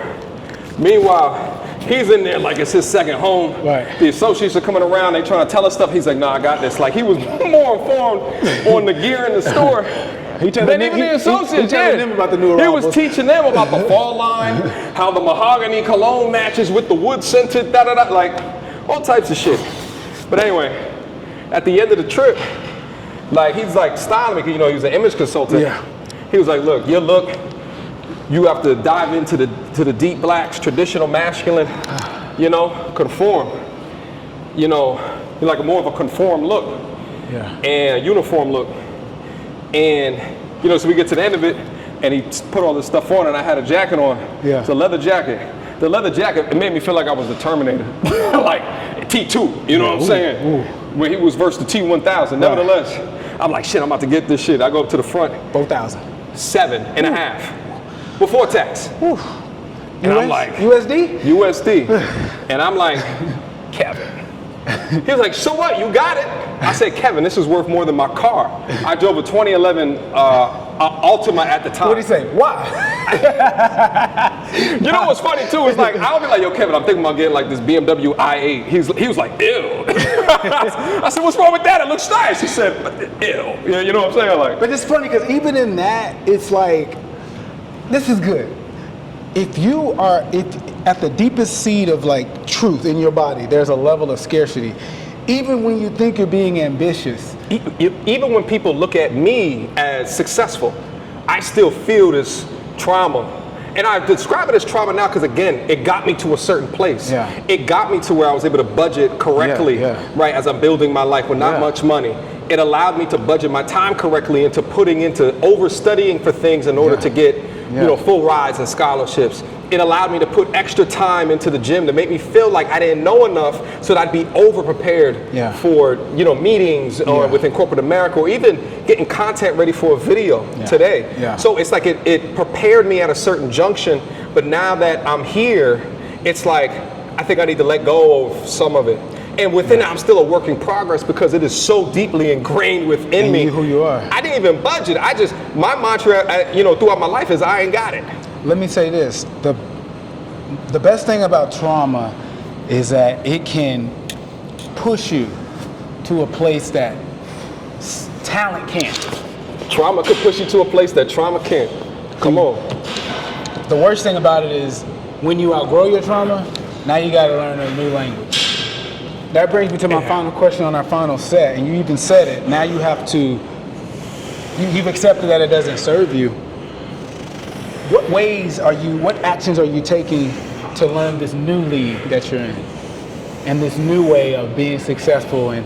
Meanwhile, he's in there like it's his second home. Right. The associates are coming around, they trying to tell us stuff. He's like, nah, I got this. Like he was more informed on the gear in the store than even the associates did. Them about the new he was teaching them about the fall line, how the mahogany cologne matches with the wood scented, like all types of shit. But anyway, at the end of the trip, like he's like styling me, because you know he was an image consultant. Yeah. He was like, look, your look, you have to dive into the deep blacks, traditional masculine, you know, conform. You know, you're like more of a conform look. Yeah. And uniform look. And, you know, so we get to the end of it, and he put all this stuff on, and I had a jacket on. Yeah. It's a leather jacket. The leather jacket, it made me feel like I was the Terminator. Like T2, you know what I'm saying? Ooh. Where he was versus the T1000. Nevertheless, I'm like, shit, I'm about to get this shit. I go up to the front. 4,000. 7.5. Before tax. Ooh. And I'm like, USD? USD. And I'm like, Kevin. He was like, so what, you got it? I said, Kevin, this is worth more than my car. I drove a 2011 Altima at the time. What did he say? Why? You know what's funny too? It's like, I'll be like, yo, Kevin, I'm thinking about getting like this BMW i8. He was like, ew. I said, what's wrong with that? It looks nice. He said, ew. Yeah, you know what I'm saying? Like, but it's funny because even in that, it's like, this is good. If at the deepest seed of like truth in your body, there's a level of scarcity. Even when you think you're being ambitious. Even when people look at me as successful, I still feel this trauma. And I describe it as trauma now because, again, it got me to a certain place. Yeah. It got me to where I was able to budget correctly, right, as I'm building my life with not much money. It allowed me to budget my time correctly into putting into overstudying for things in order to get you know, full rides and scholarships. It allowed me to put extra time into the gym to make me feel like I didn't know enough so that I'd be over-prepared for, you know, meetings or within corporate America, or even getting content ready for a video today. So it's like it prepared me at a certain junction, but now that I'm here, it's like, I think I need to let go of some of it. And within it, I'm still a work in progress because it is so deeply ingrained within me. Who you are. I didn't even budget. My mantra, you know, throughout my life is I ain't got it. Let me say this, the best thing about trauma is that it can push you to a place that talent can't. Trauma could push you to a place that trauma can't. Come on. The worst thing about it is when you outgrow your trauma, now you gotta learn a new language. That brings me to my final question on our final set, and you even said it. Now you have to, you've accepted that it doesn't serve you. What actions are you taking to learn this new league that you're in? And this new way of being successful and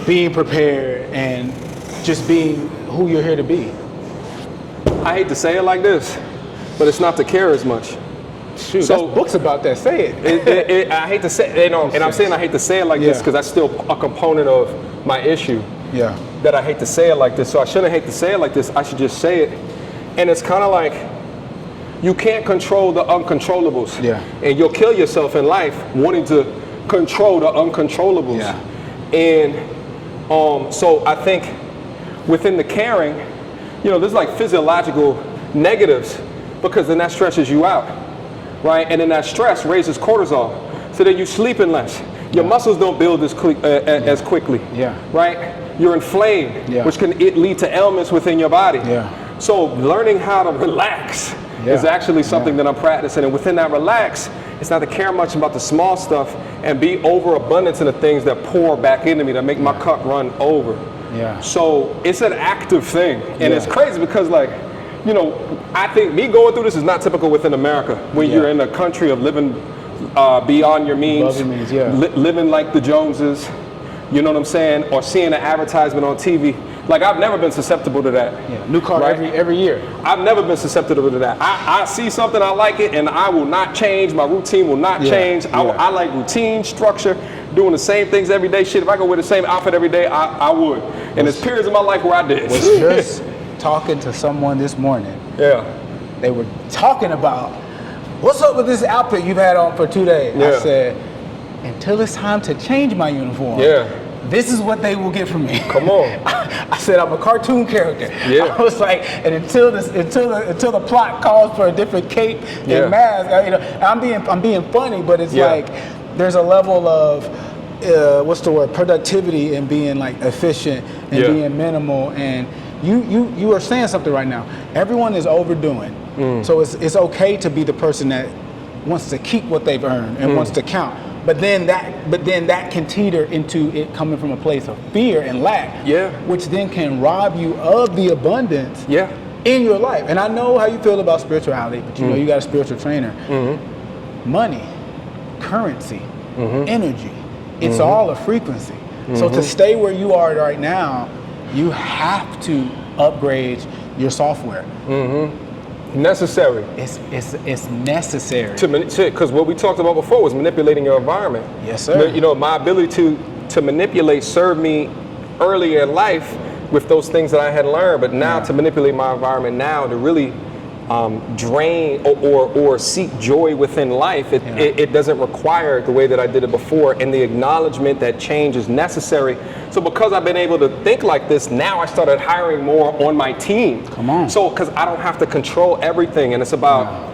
being prepared and just being who you're here to be? I hate to say it like this, but it's not to care as much. Shoot, so there's books about that. Say it. I hate to say, you know, and I'm saying I hate to say it like this because that's still a component of my issue. Yeah. That I hate to say it like this. So I shouldn't hate to say it like this. I should just say it. And it's kind of like, you can't control the uncontrollables. Yeah. And you'll kill yourself in life wanting to control the uncontrollables. Yeah. And so I think within the caring, you know, there's like physiological negatives because then that stresses you out, right? And then that stress raises cortisol. So then you're sleeping less. Your muscles don't build as quickly, right? You're inflamed, which can lead to ailments within your body. So learning how to relax is actually something that I'm practicing. And within that relax, it's not to care much about the small stuff and be overabundance in the things that pour back into me, that make my cup run over. So it's an active thing. And it's crazy because, like, you know, I think me going through this is not typical within America. When you're in a country of living beyond your means, living like the Joneses, you know what I'm saying? Or seeing an advertisement on TV. Like, I've never been susceptible to that. New car every year. I've never been susceptible to that. I see something, I like it, and I will not change. My routine will not change. I like routine, structure, doing the same things every day. Shit, if I go wear the same outfit every day, I would. And there's periods of my life where I did. talking to someone this morning. Yeah. They were talking about, what's up with this outfit you've had on for 2 days? Yeah. I said, until it's time to change my uniform. Yeah. This is what they will get from me. Come on. I said I'm a cartoon character. Yeah. I was like, and until the plot calls for a different cape and mask, I'm being funny, but it's like there's a level of productivity and being like efficient and being minimal. And you are saying something right now. Everyone is overdoing. So it's okay to be the person that wants to keep what they've earned and wants to count. But then that can teeter into it coming from a place of fear and lack, which then can rob you of the abundance in your life. And I know how you feel about spirituality, but you know you got a spiritual trainer. Money, currency, energy, it's all a frequency. So to stay where you are right now, you have to upgrade your software. Necessary. It's necessary. Because what we talked about before was manipulating your environment. Yes, sir. You know, my ability to manipulate served me earlier in life with those things that I had learned, but now to manipulate my environment now to really drain or seek joy within life, it doesn't require the way that I did it before, and the acknowledgement that change is necessary. So because I've been able to think like this, now I started hiring more on my team. Come on. So because I don't have to control everything, and it's about,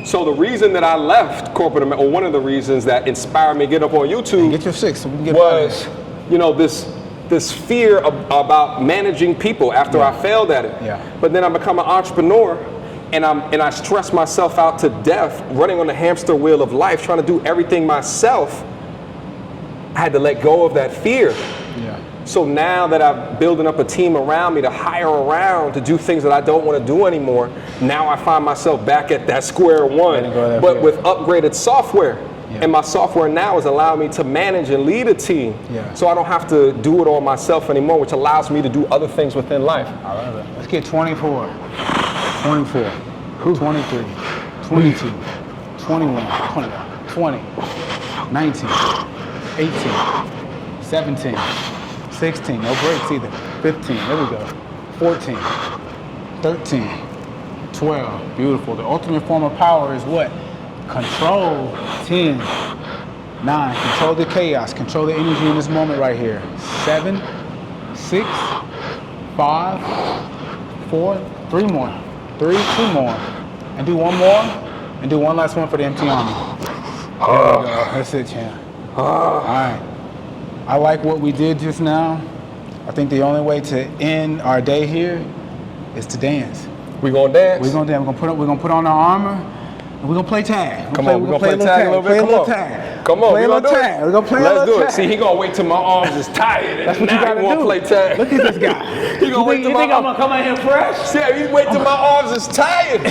so the reason that I left corporate America, or one of the reasons that inspired me to get up on YouTube, and get your six, so we can get was, you know, this fear about managing people after I failed at it. But then I become an entrepreneur, and I stress myself out to death, running on the hamster wheel of life, trying to do everything myself. I had to let go of that fear. So now that I'm building up a team around me to hire around to do things that I don't want to do anymore, now I find myself back at that square one, but with upgraded software. And my software now is allowing me to manage and lead a team. So I don't have to do it all myself anymore, which allows me to do other things within life. I love it. Let's get 24, 24, 23, 22, 21, 20, 19, 18, 17, 16, no breaks either, 15, there we go, 14, 13, 12, beautiful. The ultimate form of power is what? Control. 10, 9, control the chaos, control the energy in this moment right here. 7, 6, 5, 4, 3 more, 2 more, and do one more, and do one last one for the empty army. There we go. That's it, champ. All right. I like what we did just now. I think the only way to end our day here is to dance. We gonna dance? We're gonna dance. We're gonna put on our armor. We're gonna play tag. We're gonna play tag a little bit. Come on, play a little tag. We're gonna play a little tag. Let's do it. See, he gonna wait till my arms is tired. That's what you gotta do. Play tag. Look at this guy. He gonna wait till you think I'm gonna come out here fresh? Yeah, he wait till my arms is tired.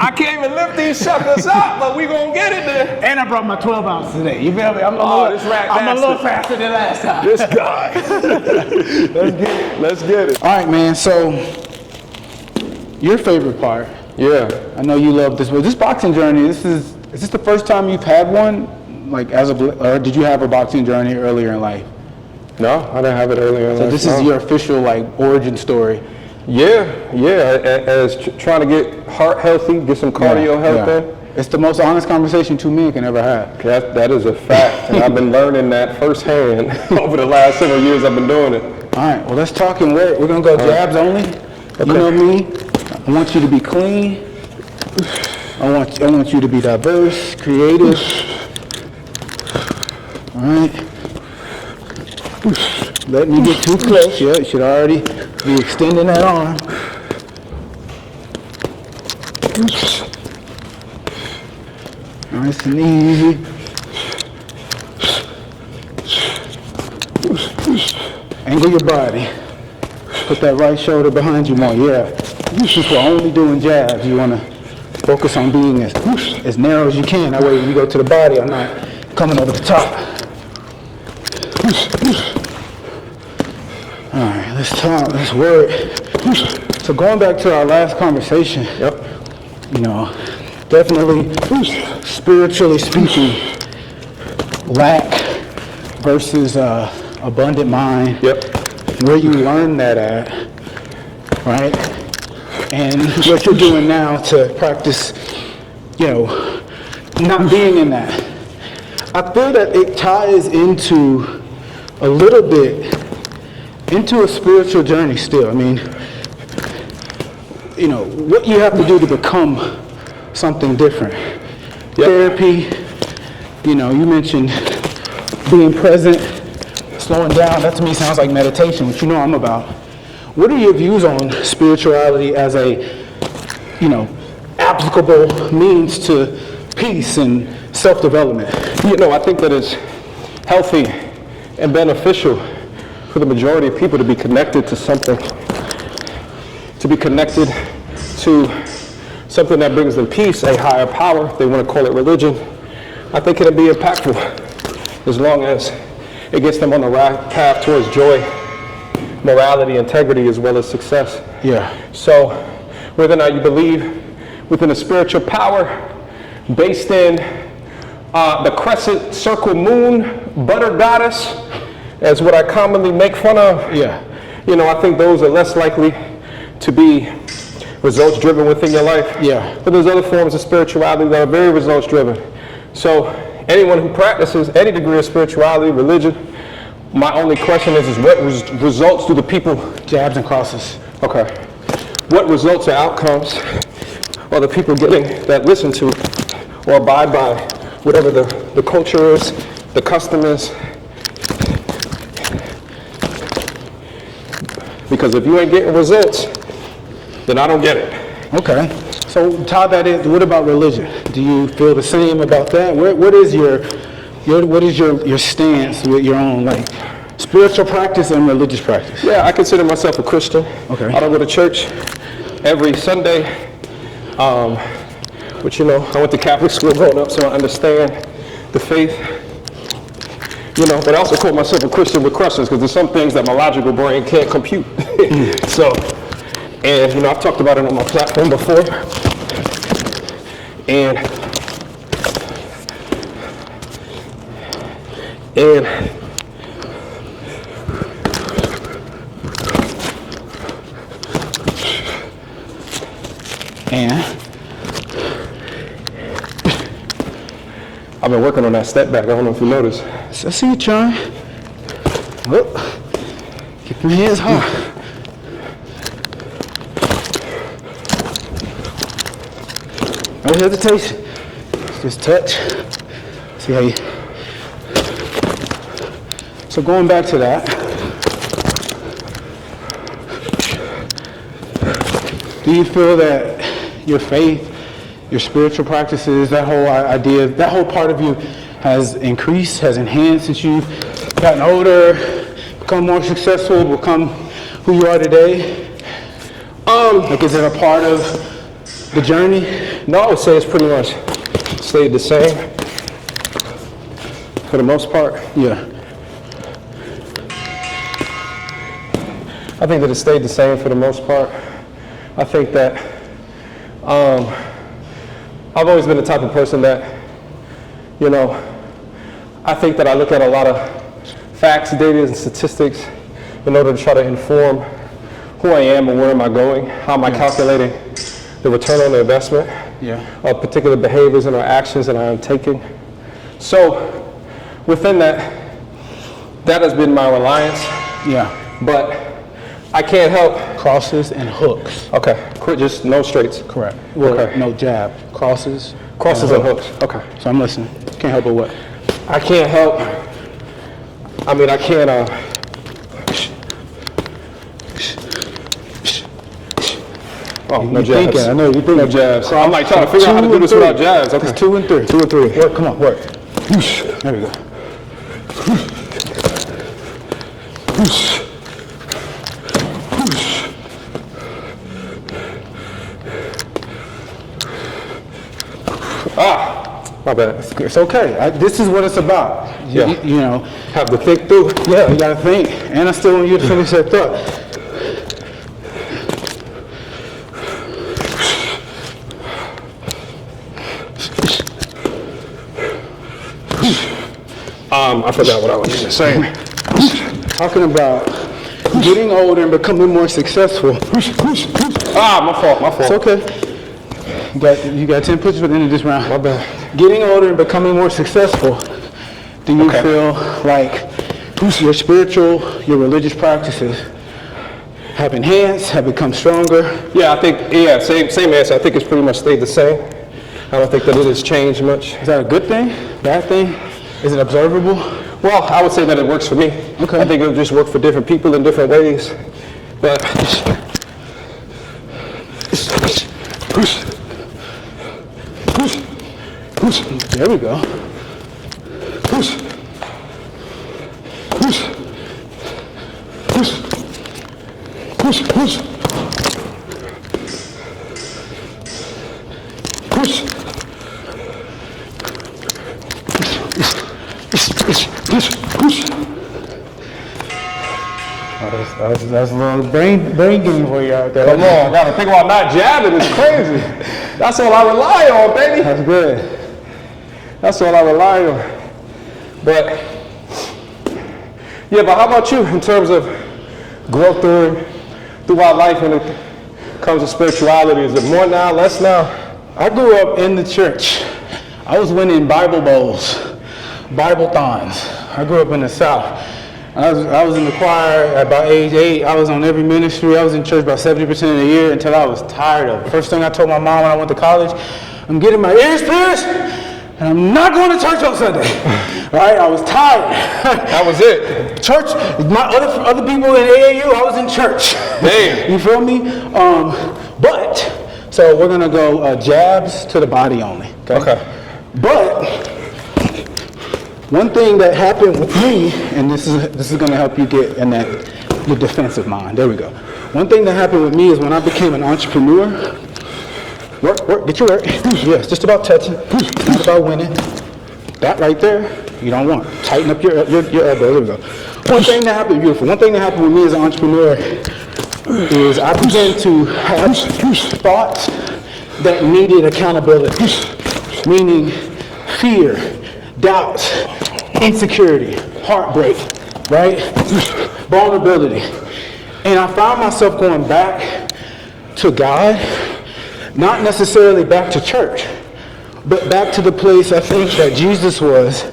I can't even lift these suckers up, but we gonna get it there. And I brought my 12 ounce today. You feel me? I'm a little faster than last time. This guy. Let's get it. All right, man. So your favorite part. Yeah. I know you love this. But this boxing journey, is this the first time you've had one? Like or did you have a boxing journey earlier in life? No, I didn't have it earlier in life. So this is your official like origin story. Yeah. As trying to get heart healthy, get some cardio health in. It's the most honest conversation two men can ever have. That is a fact, and I've been learning that firsthand over the last several years I've been doing it. All right, well let's talk and we're gonna go jabs only. Okay. You know me. I want you to be clean. I want you to be diverse, creative. All right. Let me get too close. Yeah, you should already be extending that arm. Nice and easy. Angle your body. Put that right shoulder behind you more. Yeah. Since we're only doing jabs, you want to focus on being as narrow as you can. That way when you go to the body, I'm not coming over the top. All right, let's talk, let's work. So going back to our last conversation, you know, definitely spiritually speaking, lack versus abundant mind. Where you learn that at, right? and what you're doing now to practice, not being in that. I feel that it ties into a little bit into a spiritual journey still. I mean, what you have to do to become something different. Yep. Therapy, you mentioned being present, slowing down. That to me sounds like meditation, which I'm about. What are your views on spirituality as a, applicable means to peace and self-development? I think that it's healthy and beneficial for the majority of people to be connected to something, to be connected to something that brings them peace, a higher power. They want to call it religion. I think it'll be impactful as long as it gets them on the right path towards joy, morality, integrity, as well as success. Yeah. So whether or not you believe within a spiritual power based in the crescent circle moon, butter goddess, as what I commonly make fun of. Yeah. I think those are less likely to be results driven within your life. Yeah. But there's other forms of spirituality that are very results driven. So anyone who practices any degree of spirituality, religion, my only question is what results do the people? Jabs and crosses. Okay. What results or outcomes are the people getting that listen to or abide by whatever the culture is, the custom is? Because if you ain't getting results, then I don't get it. Okay. So tie that in. What about religion? Do you feel the same about that? What is your stance with your own spiritual practice and religious practice? Yeah, I consider myself a Christian. Okay. I don't go to church every Sunday. But I went to Catholic school growing up, so I understand the faith. But I also call myself a Christian with crushes because there's some things that my logical brain can't compute. So, and I've talked about it on my platform before. And I've been working on that step back. I don't know if you noticed. I see you trying. Oh, keep your hands high. No hesitation. Just touch. See how you. So going back to that. Do you feel that your faith, your spiritual practices, that whole idea, that whole part of you has increased, has enhanced since you've gotten older, become more successful, become who you are today? Is it a part of the journey? No, I would say it's pretty much stayed the same for the most part. Yeah. I think that it stayed the same for the most part. I think that I've always been the type of person that, I think that I look at a lot of facts, data, and statistics in order to try to inform who I am and where am I going, how am I calculating the return on the investment of particular behaviors and or actions that I am taking. So within that has been my reliance. Yeah. But I can't help. Crosses and hooks. Okay, just no straights. Correct. Okay. No jab. Crosses and hooks. Okay. So I'm listening. Can't help but what? I can't help. I can't. Oh, no jabs. Thinking. I know you think. No jabs. I'm trying to figure out how to do this without jabs. Okay. It's 2 and 3. 2 and 3. Work. Come on. Work. There we go. My bad. It's okay. This is what it's about. Yeah. Have to think through. Yeah, you gotta think. And I still want you to finish that thought. I forgot what I was even saying. Talking about getting older and becoming more successful. My fault. It's okay. You got 10 push-ups at the end of this round. My bad. Getting older and becoming more successful, do you feel like your spiritual, your religious practices have enhanced, have become stronger? Yeah, I think, same answer. I think it's pretty much stayed the same. I don't think that it has changed much. Is that a good thing? Bad thing? Is it observable? Well, I would say that it works for me. Okay. I think it'll just work for different people in different ways. But there we go. That's a little brain game for you out there. come on, I gotta think about not jabbing. It's crazy. That's all I rely on, baby. That's good. That's all I rely on. But how about you in terms of growth throughout life when it comes to spirituality? Is it more now, less now? I grew up in the church. I was winning Bible bowls, Bible-thons. I grew up in the South. I was in the choir at about age 8. I was on every ministry. I was in church about 70% of the year until I was tired of it. First thing I told my mom when I went to college, I'm getting my ears pierced and I'm not going to church on Sunday. Right? I was tired. That was it. Church, my other people in AAU, I was in church. Damn. You feel me? So we're going to go jabs to the body only. Okay. But one thing that happened with me, and this is going to help you get in your defensive mind. There we go. One thing that happened with me is when I became an entrepreneur. Work, get your work. Yes, just about touching. It's not about winning. That right there, you don't want. Tighten up your elbow. There we go. One thing that happened with me as an entrepreneur is I began to have thoughts that needed accountability, meaning fear, doubt, insecurity, heartbreak, right? Vulnerability. And I found myself going back to God, not necessarily back to church, but back to the place I think that Jesus was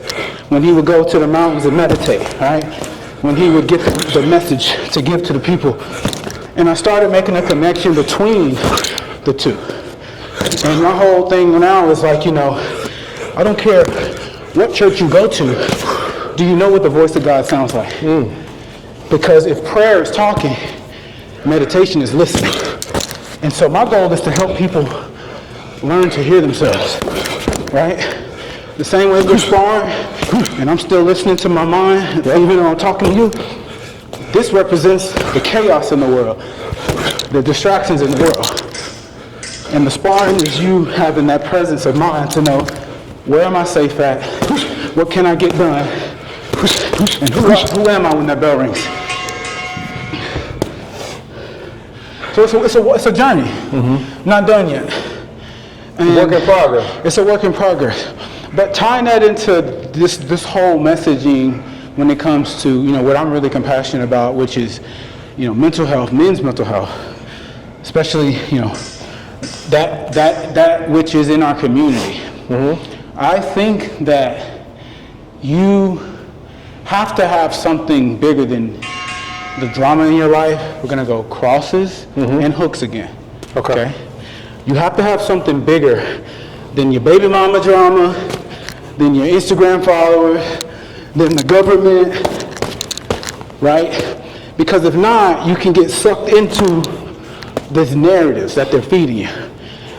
when he would go to the mountains and meditate, right? When he would get the message to give to the people. And I started making a connection between the two. And my whole thing now is like, I don't care what church you go to, do you know what the voice of God sounds like? Because if prayer is talking, meditation is listening. And so my goal is to help people learn to hear themselves, right? The same way we're sparring, and I'm still listening to my mind, even though I'm talking to you, this represents the chaos in the world, the distractions in the world. And the sparring is you having that presence of mind to know, where am I safe at? What can I get done? And who am I when that bell rings? So it's a journey. Not done yet. And work in progress. It's a work in progress. But tying that into this whole messaging when it comes to what I'm really compassionate about, which is mental health, men's mental health, especially that which is in our community. I think that you have to have something bigger than the drama in your life. We're going to go crosses and hooks again. Okay? You have to have something bigger than your baby mama drama, than your Instagram followers, than the government, right? Because if not, you can get sucked into these narratives that they're feeding you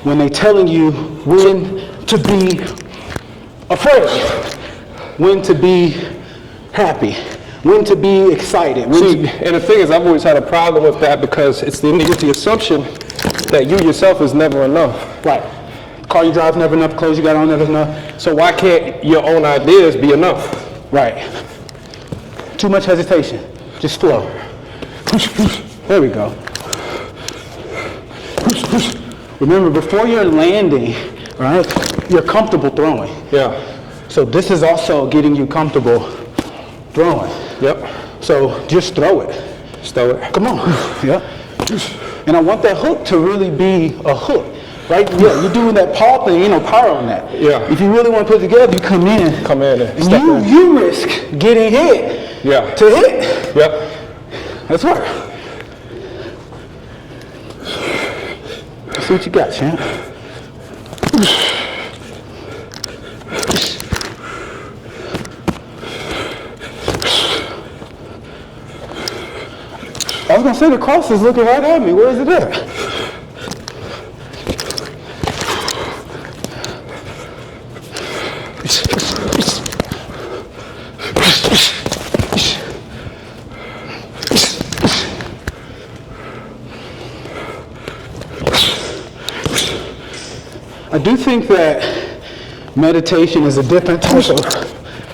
when they're telling you when to be afraid, when to be happy, when to be excited. And the thing is, I've always had a problem with that because it's the assumption that you yourself is never enough. Right. Car you drive never enough, clothes you got on never enough. So why can't your own ideas be enough? Right. Too much hesitation. Just flow. There we go. Remember, before you're landing, right, you're comfortable throwing. Yeah. So this is also getting you comfortable throwing. Yep. So just throw it. Just throw it. Come on. Yeah. And I want that hook to really be a hook, right? Yeah, you're doing that paw thing, ain't no power on that. Yeah. If you really want to put it together, you come in and step in. You risk getting hit to hit. Yep. That's right. Let's see what you got, champ. I was gonna say the cross is looking right at me. Where is it at? I do think that meditation is a different type of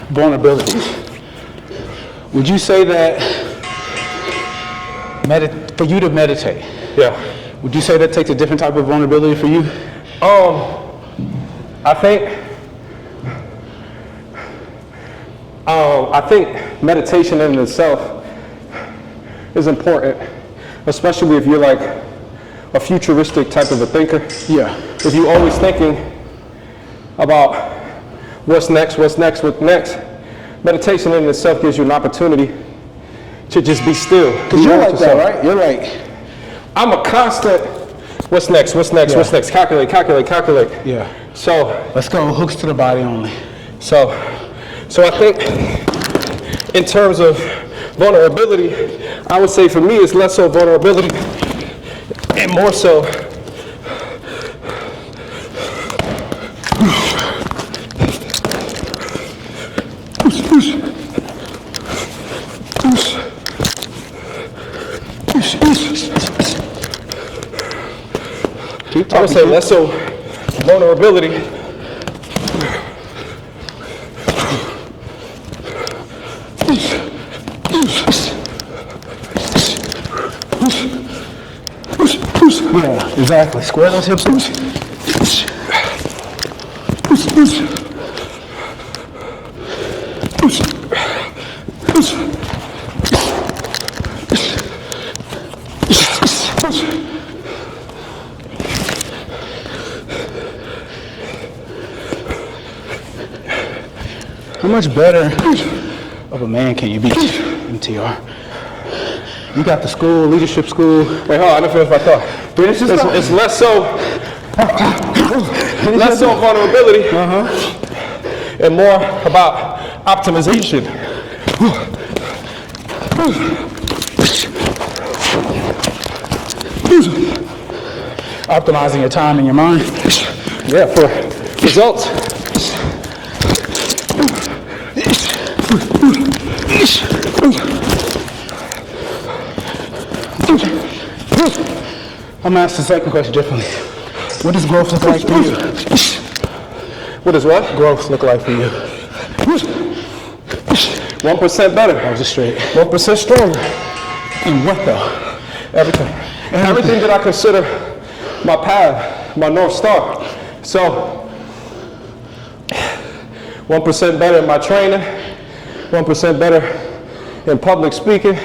vulnerability. Would you say that for you to meditate, would you say that takes a different type of vulnerability for you? I think meditation in itself is important, especially if you're like a futuristic type of a thinker. Yeah. If you're always thinking about what's next, meditation in itself gives you an opportunity to just be still. Because you're like that, right? You're like, I'm a constant, what's next, calculate. yeah. So Let's go, hooks to the body only. So I think in terms of vulnerability, I would say for me it's less so vulnerability and more so I would say less so vulnerability Yeah, exactly. Square those hips. How much better of a man can you be, MTR? You got the school, leadership school. Wait, hold on, I didn't finish my thought. It's less so vulnerability and more about optimization. Optimizing your time and your mind. Yeah, for results. I'm gonna ask the second question differently. What does growth look like for you? What does what? Growth look like for you? 1% better. That was just straight. 1% stronger. And what though? Everything. Everything that I consider my path, my North Star. So, 1% better in my training, 1% better in public speaking,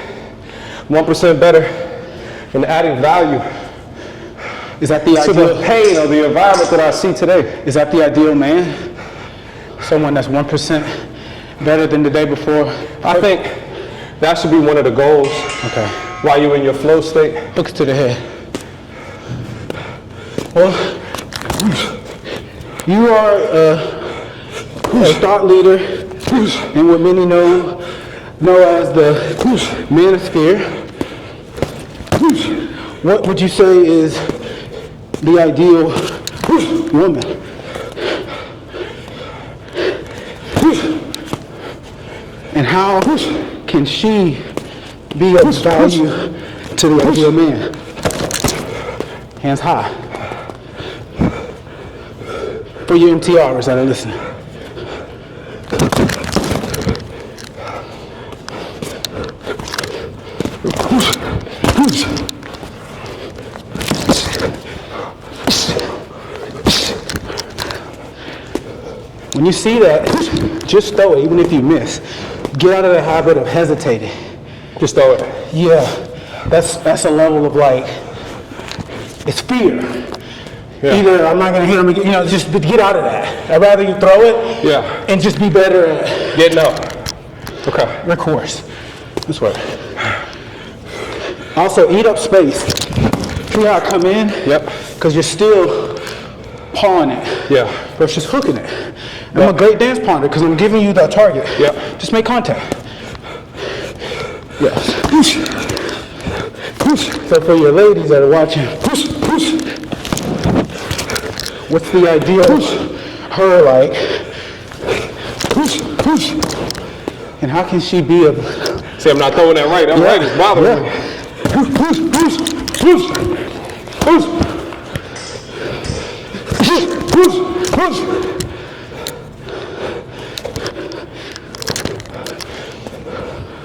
1% better in adding value. Is that the to ideal? The pain of the environment that I see today. Is that the ideal man? Someone that's 1% better than the day before? I think that should be one of the goals. Okay. While you're in your flow state. Look to the head. Well, you are a thought leader in what many know as the manosphere. What would you say is the ideal woman? And how can she be of value to the ideal man? Hands high. For your MTRs that are listening. When you see that, just throw it, even if you miss. Get out of the habit of hesitating. Just throw it. Yeah, that's a level of like it's fear. Yeah. Either I'm not gonna hit him again, just get out of that. I'd rather you throw it and just be better at getting up. Okay. Your course. This way. Also, eat up space. See how I come in? Yep. Because you're still pawing it. Yeah. Versus hooking it. I'm a great dance partner because I'm giving you that target. Yep. Just make contact. Yes. Push. Push. So for your ladies that are watching, push, push. What's the ideal her like? Push, push. And how can she be a... See, I'm not throwing that right. That right is bothering me. Push, push, push, push, push, push, push.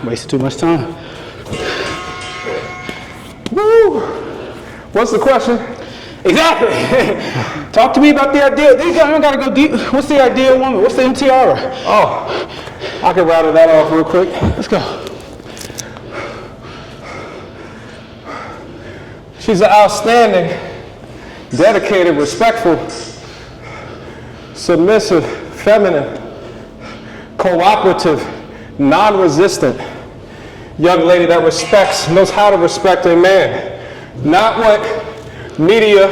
Wasted too much time. Woo! What's the question? Exactly. Talk to me about the ideal. I don't gotta go deep. What's the ideal woman? What's the MTR? Oh, I can rattle that off real quick. Let's go. She's an outstanding, dedicated, respectful, submissive, feminine, cooperative, non-resistant young lady that respects, knows how to respect a man. Not what media,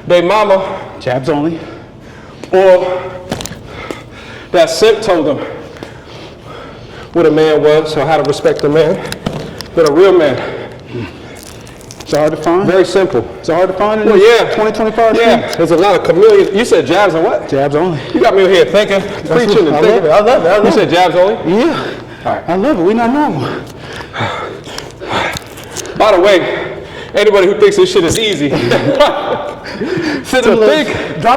they mama, Jabs only, or that simp told them what a man was or how to respect a man, but a real man. It's hard to find? Very simple. It's hard to find in 2025? Yeah, there's a lot of chameleons. You said jabs and what? Jabs only. You got me over here thinking, preaching and thinking. I love it. You said jabs only? Yeah. All right. I love it. We're not normal. By the way, anybody who thinks this shit is easy, drop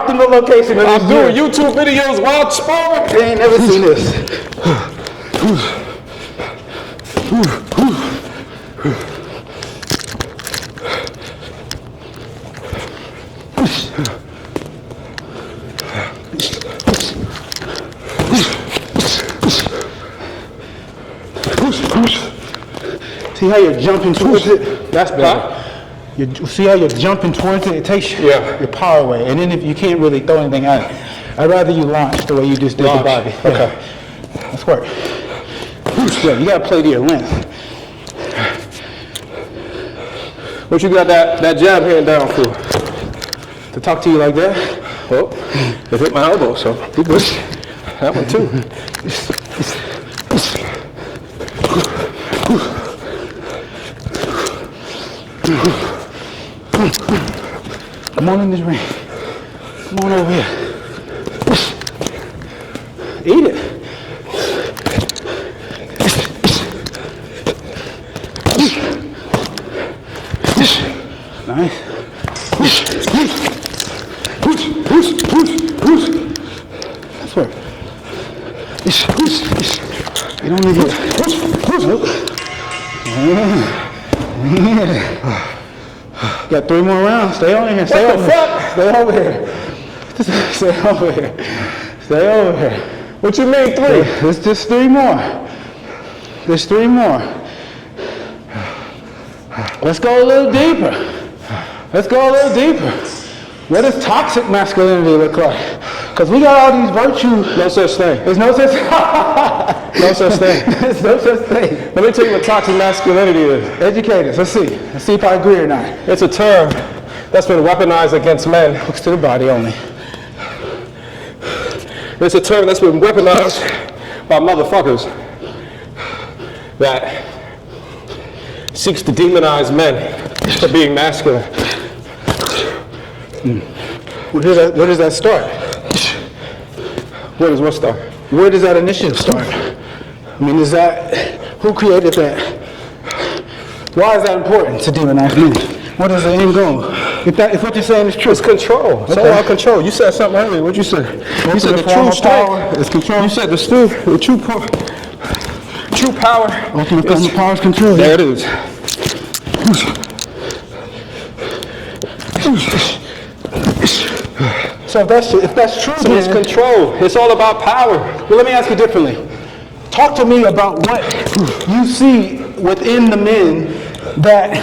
them the location. I'm doing YouTube videos while sparring. They ain't never seen this. See how you're jumping towards it? That's better. You see how you're jumping towards it? It takes your power away. And then if you can't really throw anything at it, I'd rather you launch the way you just did the body. Okay. Let's work. Yeah, you gotta play to your length. What you got that jab hand down for? To talk to you like that? Well, it hit my elbow, so be good. That one too. Come on in this ring. Come on over here. Eat it. Nice. That's work. You don't need it. Got 3 more rounds. Stay on here. Stay over here. Stay over here. Stay over here. Stay over here. What you mean 3? There's just 3 more. There's 3 more. Let's go a little deeper. Let's go a little deeper. What does toxic masculinity look like? Because we got all these virtues. No such thing. There's no such thing. No such thing. There's no such thing. Let me tell you what toxic masculinity is. Educate us. Let's see. Let's see if I agree or not. It's a term that's been weaponized against men. Hooks to the body only. It's a term that's been weaponized by motherfuckers that seeks to demonize men for being masculine. Where does that start? Where does what start? Where does that initiative start? I mean, who created that? Why is that important to demonize men? What is the end goal? If what you're saying is true. It's control. It's all about control. You said something earlier. What'd you say? You said the true power is control. You said the true power. Ultimate form of power is control. There it is. So if that's true, so it's control. It's all about power. Well, let me ask you differently. Talk to me about what you see within the men that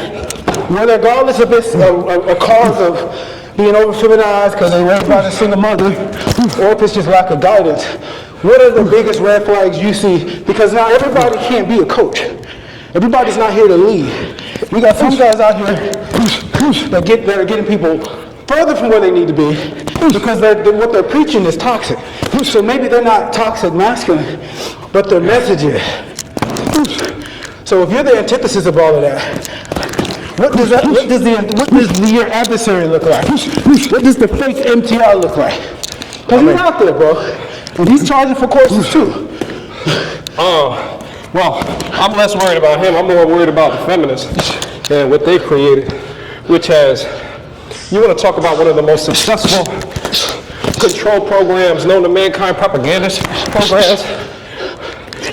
Whether regardless if it's a cause of being over-feminized because they raised by a single mother, or if it's just lack of guidance, what are the biggest red flags you see? Because now everybody can't be a coach. Everybody's not here to lead. We got some guys out here that are getting people further from where they need to be because what they're preaching is toxic. So maybe they're not toxic masculine, but their message is. So if you're the antithesis of all of that, what does your adversary look like? What does the fake MTR look like? Because he's out there, bro, and he's charging for courses too. Well, I'm less worried about him. I'm more worried about the feminists and what they created, which has, you want to talk about one of the most successful control programs known to mankind, propagandist programs.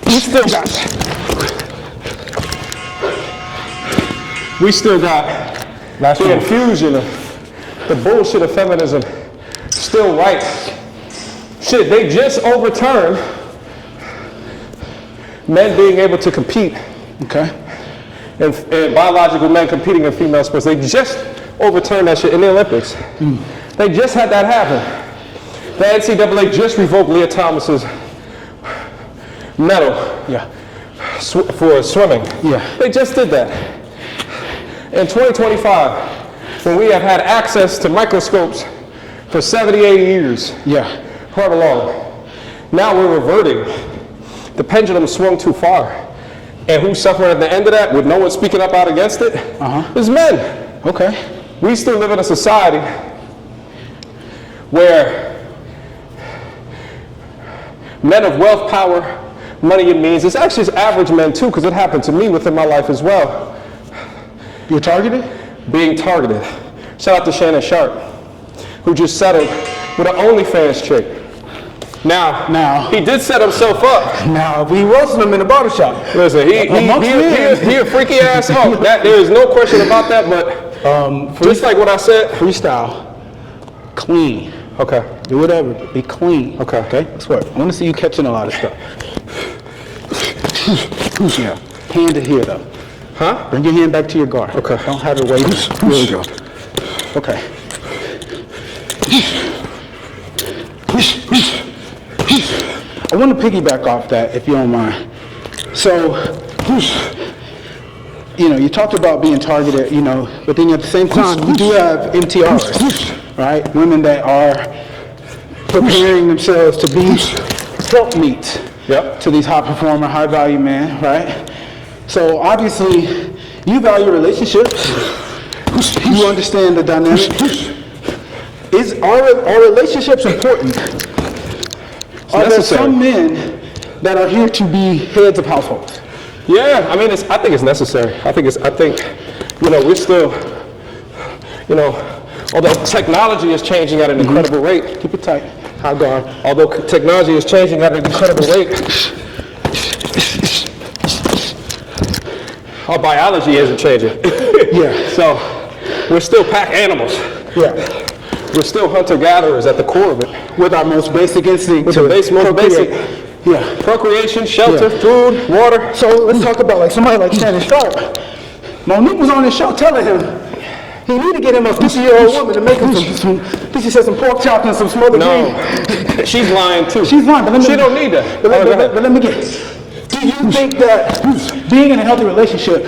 We still got the infusion of the bullshit of feminism still right. Shit, they just overturned men being able to compete. Okay. And biological men competing in female sports. They just overturned that shit in the Olympics. They just had that happen. The NCAA just revoked Leah Thomas's medal for swimming. Yeah. They just did that. In 2025, when we have had access to microscopes for 70, 80 years, however long, now we're reverting. The pendulum swung too far. And who's suffering at the end of that with no one speaking up out against it? Is men. Okay. We still live in a society where men of wealth, power, money, and means, it's actually average men too, because it happened to me within my life as well. You're targeted? Being targeted. Shout out to Shannon Sharp, who just settled with an OnlyFans chick. Now, he did set himself up. Now, we roasted him in the barbershop. Listen, he a freaky ass hoe. There is no question about that, but just like what I said. Freestyle. Clean. Okay. Do whatever. Be clean. Okay. Let's work. I want to see you catching a lot of stuff. Yeah. Hand it here, though. Huh? Bring your hand back to your guard. Okay. Don't have it wait. Here we go. Okay. I want to piggyback off that, if you don't mind. So, you talked about being targeted, but then at the same time, we do have MTRs, right? Women that are preparing themselves to be helpmeets to these high performer, high value men, right? So obviously, you value relationships. You understand the dynamic. Are relationships important? Are there some men that are here to be heads of households? Yeah, I think it's necessary. I think we're still, although technology is changing at an incredible rate. Keep it tight. High guard. Although technology is changing at an incredible rate, our biology isn't changing. So we're still pack animals. We're still hunter-gatherers at the core of it. With our most basic instinct. With the most basic. Procreation, shelter, food, water. So let's talk about somebody like Shannon Sharp. Monique was on his show telling him he need to get him a 50-year-old woman to make him some pork chops and some smothered green. She's lying too. She's lying, but she don't need that. But let me get. Do you think that being in a healthy relationship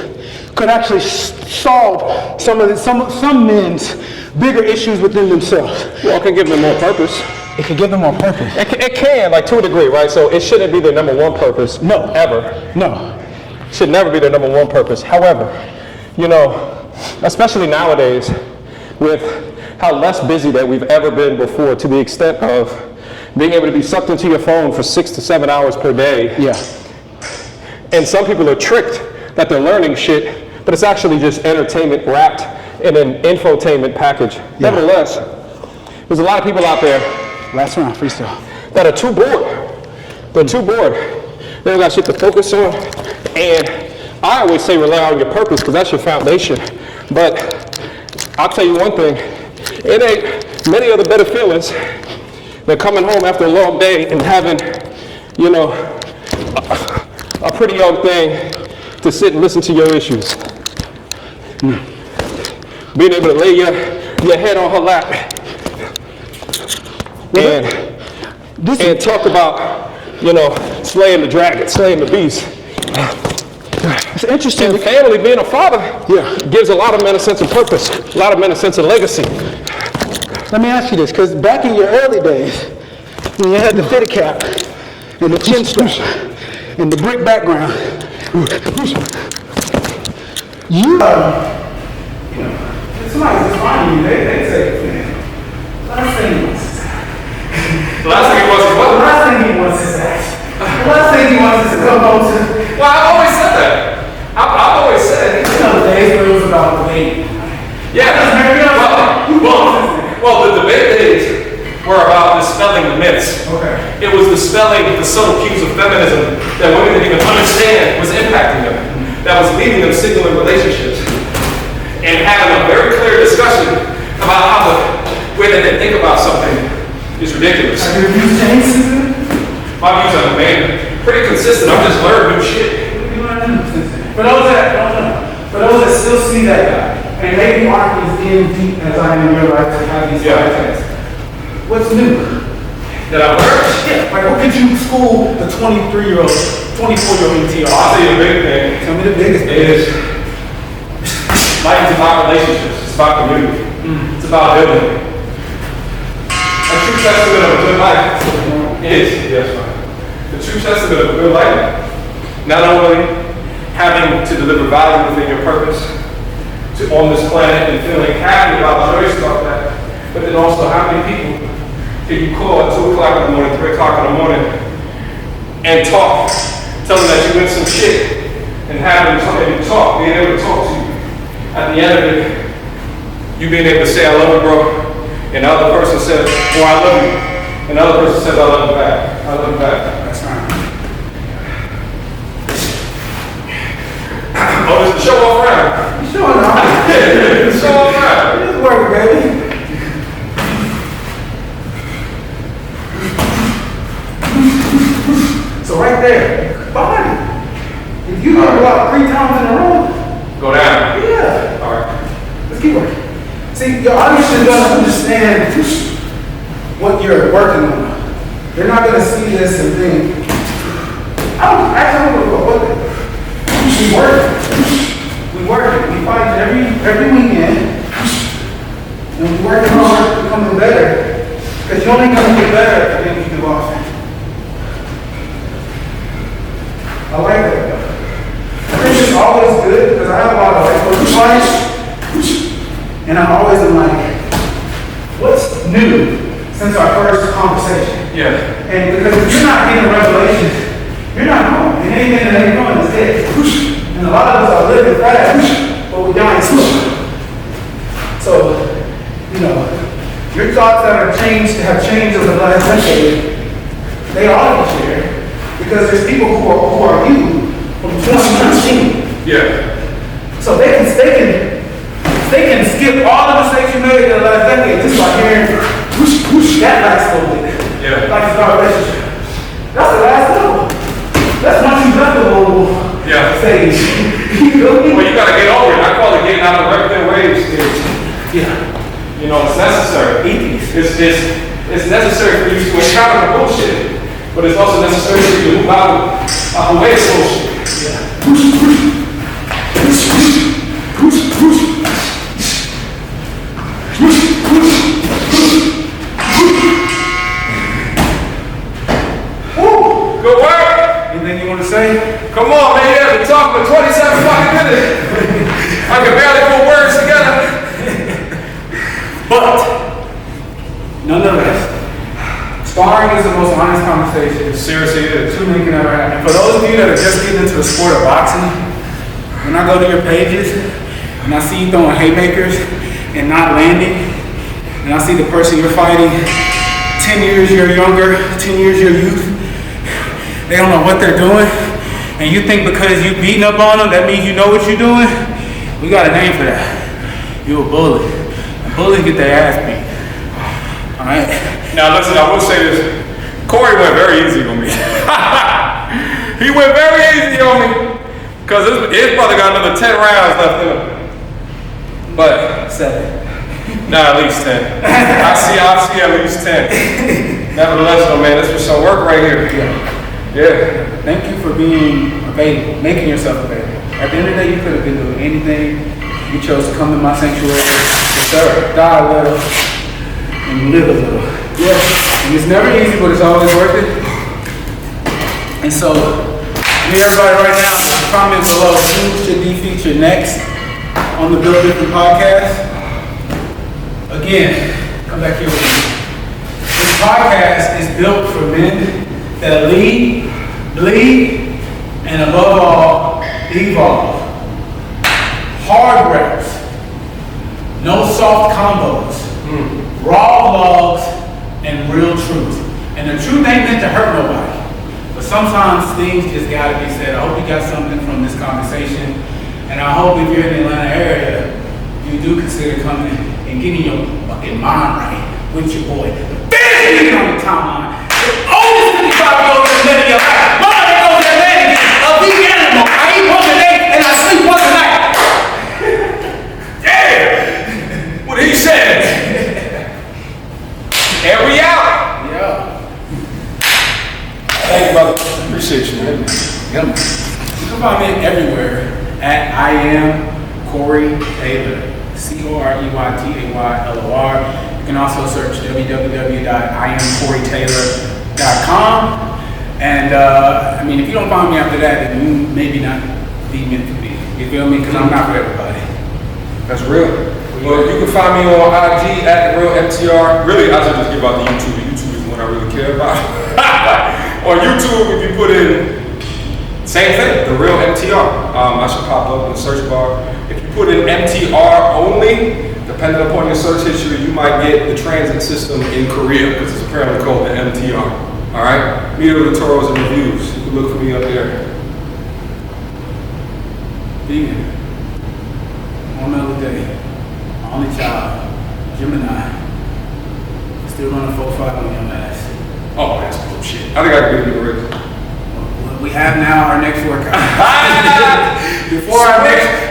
could actually solve some men's bigger issues within themselves? Well, it can give them more purpose. It can give them more purpose. It can, to a degree, right? So it shouldn't be their number one purpose. No. Ever. No. Should never be their number one purpose. However, especially nowadays, with how less busy that we've ever been before, to the extent of being able to be sucked into your phone for 6 to 7 hours per day. And some people are tricked that they're learning shit, but it's actually just entertainment wrapped in an infotainment package. Nevertheless, there's a lot of people out there. Last round, freestyle. That are too bored. They're too bored. They don't got shit to focus on. And I always say rely on your purpose because that's your foundation. But I'll tell you one thing. It ain't many other better feelings than coming home after a long day and having, a pretty young thing to sit and listen to your issues. being able to lay your head on her lap and talk about, slaying the dragon, slaying the beast. It's interesting. And family, being a father, gives a lot of men a sense of purpose, a lot of men a sense of legacy. Let me ask you this, because back in your early days, when you had the fitted cap and the chin strap and the brick background, somebody's defining you, they say, last thing he wants is The last thing he wants is what? the last thing he wants is ass. The last thing he wants is to come home to. Well, I've always said that. I've always said. The days where it was about the baby. Yeah. Well, the debate days were about dispelling the myths. Okay. It was dispelling the subtle cues of feminism that women didn't even understand was impacting them, that was leading them single in relationships, and having a very clear discussion about how the way that they think about something is ridiculous. Have your views changed since then? My views on the man pretty consistent. I've just learned new shit. You learned new since then. For those that still see that guy, and maybe aren't as in deep as I am in your life to have these podcasts, what's new? That I learned? Yeah, like what could you school the 24-year-old ETR? I'll tell you the big thing. Tell me the biggest thing. Is life is about relationships. It's about community. It's about building. A true testament of a good life is, the true testament of a good life, not only having to deliver value within your purpose on this planet and feeling happy about the choice about that, but then also how many people can you call at 2 o'clock in the morning, 3 o'clock in the morning, and talk, tell them that you went some shit, and having somebody to talk, being able to talk to you. At the end of it, you being able to say, I love you, bro, and the other person says, oh, I love you, and the other person says, I love you back. I love you back. That's right. Oh, it's the show off round. You showing off? Yeah, it's the show off round. It is working, baby. So right there, body. If you don't go out 3 times in a row, go down. Yeah. All right. Let's keep working. See, your audience is going to understand what you're working on. They're not going to see this and think, I don't know what we work. We fight every weekend. And we work hard to become better. Because you're only going to get better if you do often. I like that. I think it's always good because I have a lot of like clients. And I'm always like, what's new since our first conversation? Yeah. And because if you're not getting revelations, you're not home. And anything that ain't going is dead. And a lot of us are living fast, but we're dying slow. So, your thoughts that have changed over the last decade, they all get shared because there's people who are you from 2019. Yeah. So they can skip all the mistakes you made in the last decade just by hearing that last little bit. Yeah. Like it's our relationship. That's the last level. That's once you left the little stage. You feel me? Well, you gotta get over it. I call it getting out of the regular wave stage. Yeah. It's necessary. It's necessary for you to encounter the bullshit, but it's also necessary for you to move out of the way of bullshit. Yeah. Good work. Anything you want to say? Come on, man. You have been talking for 27 fucking minutes. I can barely put words together. But, nonetheless, sparring is the most honest conversation. Seriously, it is. Two men can ever have. And for those of you that are just getting into the sport of boxing, when I go to your pages and I see you throwing haymakers and not landing, and I see the person you're fighting 10 years you're younger, 10 years your youth, they don't know what they're doing, and you think because you beating up on them, that means you know what you're doing? We got a name for that. You're a bully. And bullies get their ass beat. All right? Now listen, I will say this. Corey went very easy on me. He went very easy on me. Because his brother got another 10 rounds left in him. But 7. nah, at least 10. I see at least 10. Nevertheless, though, man, this was some work right here. Yeah. Thank you for being available, making yourself available. At the end of the day, you could have been doing anything. You chose to come to my sanctuary to serve, die a little, and live a little. Yeah. And it's never easy, but it's always worth it. And so, I need everybody right now to comment below who should be featured next on the Build Different podcast. Again, come back here with me. This podcast is built for men that lead, bleed, and above all, evolve. Hard reps, no soft combos, raw vlogs, and real truth. And the truth ain't meant to hurt nobody, but sometimes things just gotta be said. I hope you got something from this conversation, and I hope if you're in the Atlanta area, you do consider coming and getting your fucking mind right with your boy. Big on the timeline. The oldest 55-year-old that's living your life. Mama that goes to Atlanta, a big animal. I eat once a day and I sleep once a night. Damn! What he said. And we out. Yeah. Thank you, brother. Appreciate you, man. Yep. You can find me everywhere at I am Corey Taylor. COREYTAYLOR. You can also search www.IamCoreyTaylor.com. And I mean, if you don't find me after that, then you maybe not be meant to be. You feel me? Because I'm not for everybody. That's real. Well, you can find me on IG at the real MTR. Really, I should just give out the YouTube. The YouTube is what I really care about. On YouTube, if you put in same thing, the real MTR. I should pop up in the search bar. If you put in MTR only, depending upon your search history, you might get the transit system in Korea because it's apparently called the MTR. All right, media tutorials and reviews. You can look for me up there. Vegan. One other day. Only child. Gemini. Still running 4-5 on your ass. Oh, that's bullshit. I think I can give you a raise. We have now our next workout. Before our next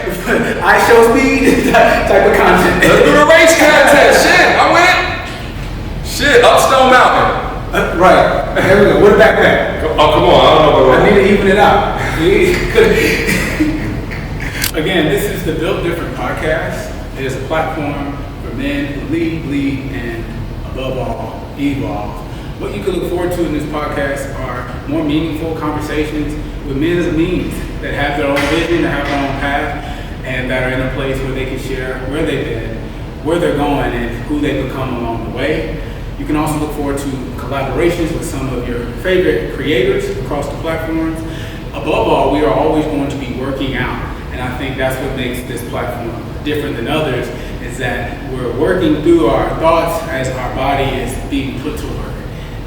I show speed type of content. Let's do the race contest. Shit, I went. Shit, up Stone Mountain. Right. There we go. What about that? Oh, come on. I don't know what I need to even it out. Again, this is the Built Different podcast. It is a platform for men who lead, bleed, and above all, evolve. What you can look forward to in this podcast are more meaningful conversations with men as means that have their own vision, that have their own path, and that are in a place where they can share where they've been, where they're going, and who they've become along the way. You can also look forward to collaborations with some of your favorite creators across the platforms. Above all, we are always going to be working out, and I think that's what makes this platform different than others, is that we're working through our thoughts as our body is being put to work.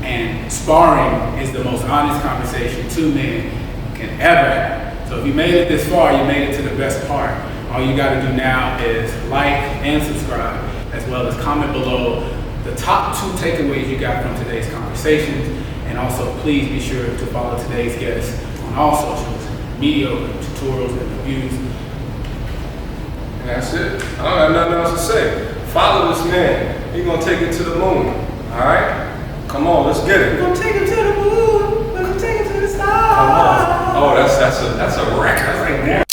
And sparring is the most honest conversation two men can ever have. So if you made it this far, you made it to the best part. All you got to do now is like and subscribe, as well as comment below the top 2 takeaways you got from today's conversations. And also, please be sure to follow today's guests on all socials, media, tutorials, and reviews. And that's it. I don't have nothing else to say. Follow this man. He's going to take it to the moon. All right? Come on, let's get it. We're gonna take him to the moon. We're gonna take him to the stars. Come on. Oh, that's a record right there.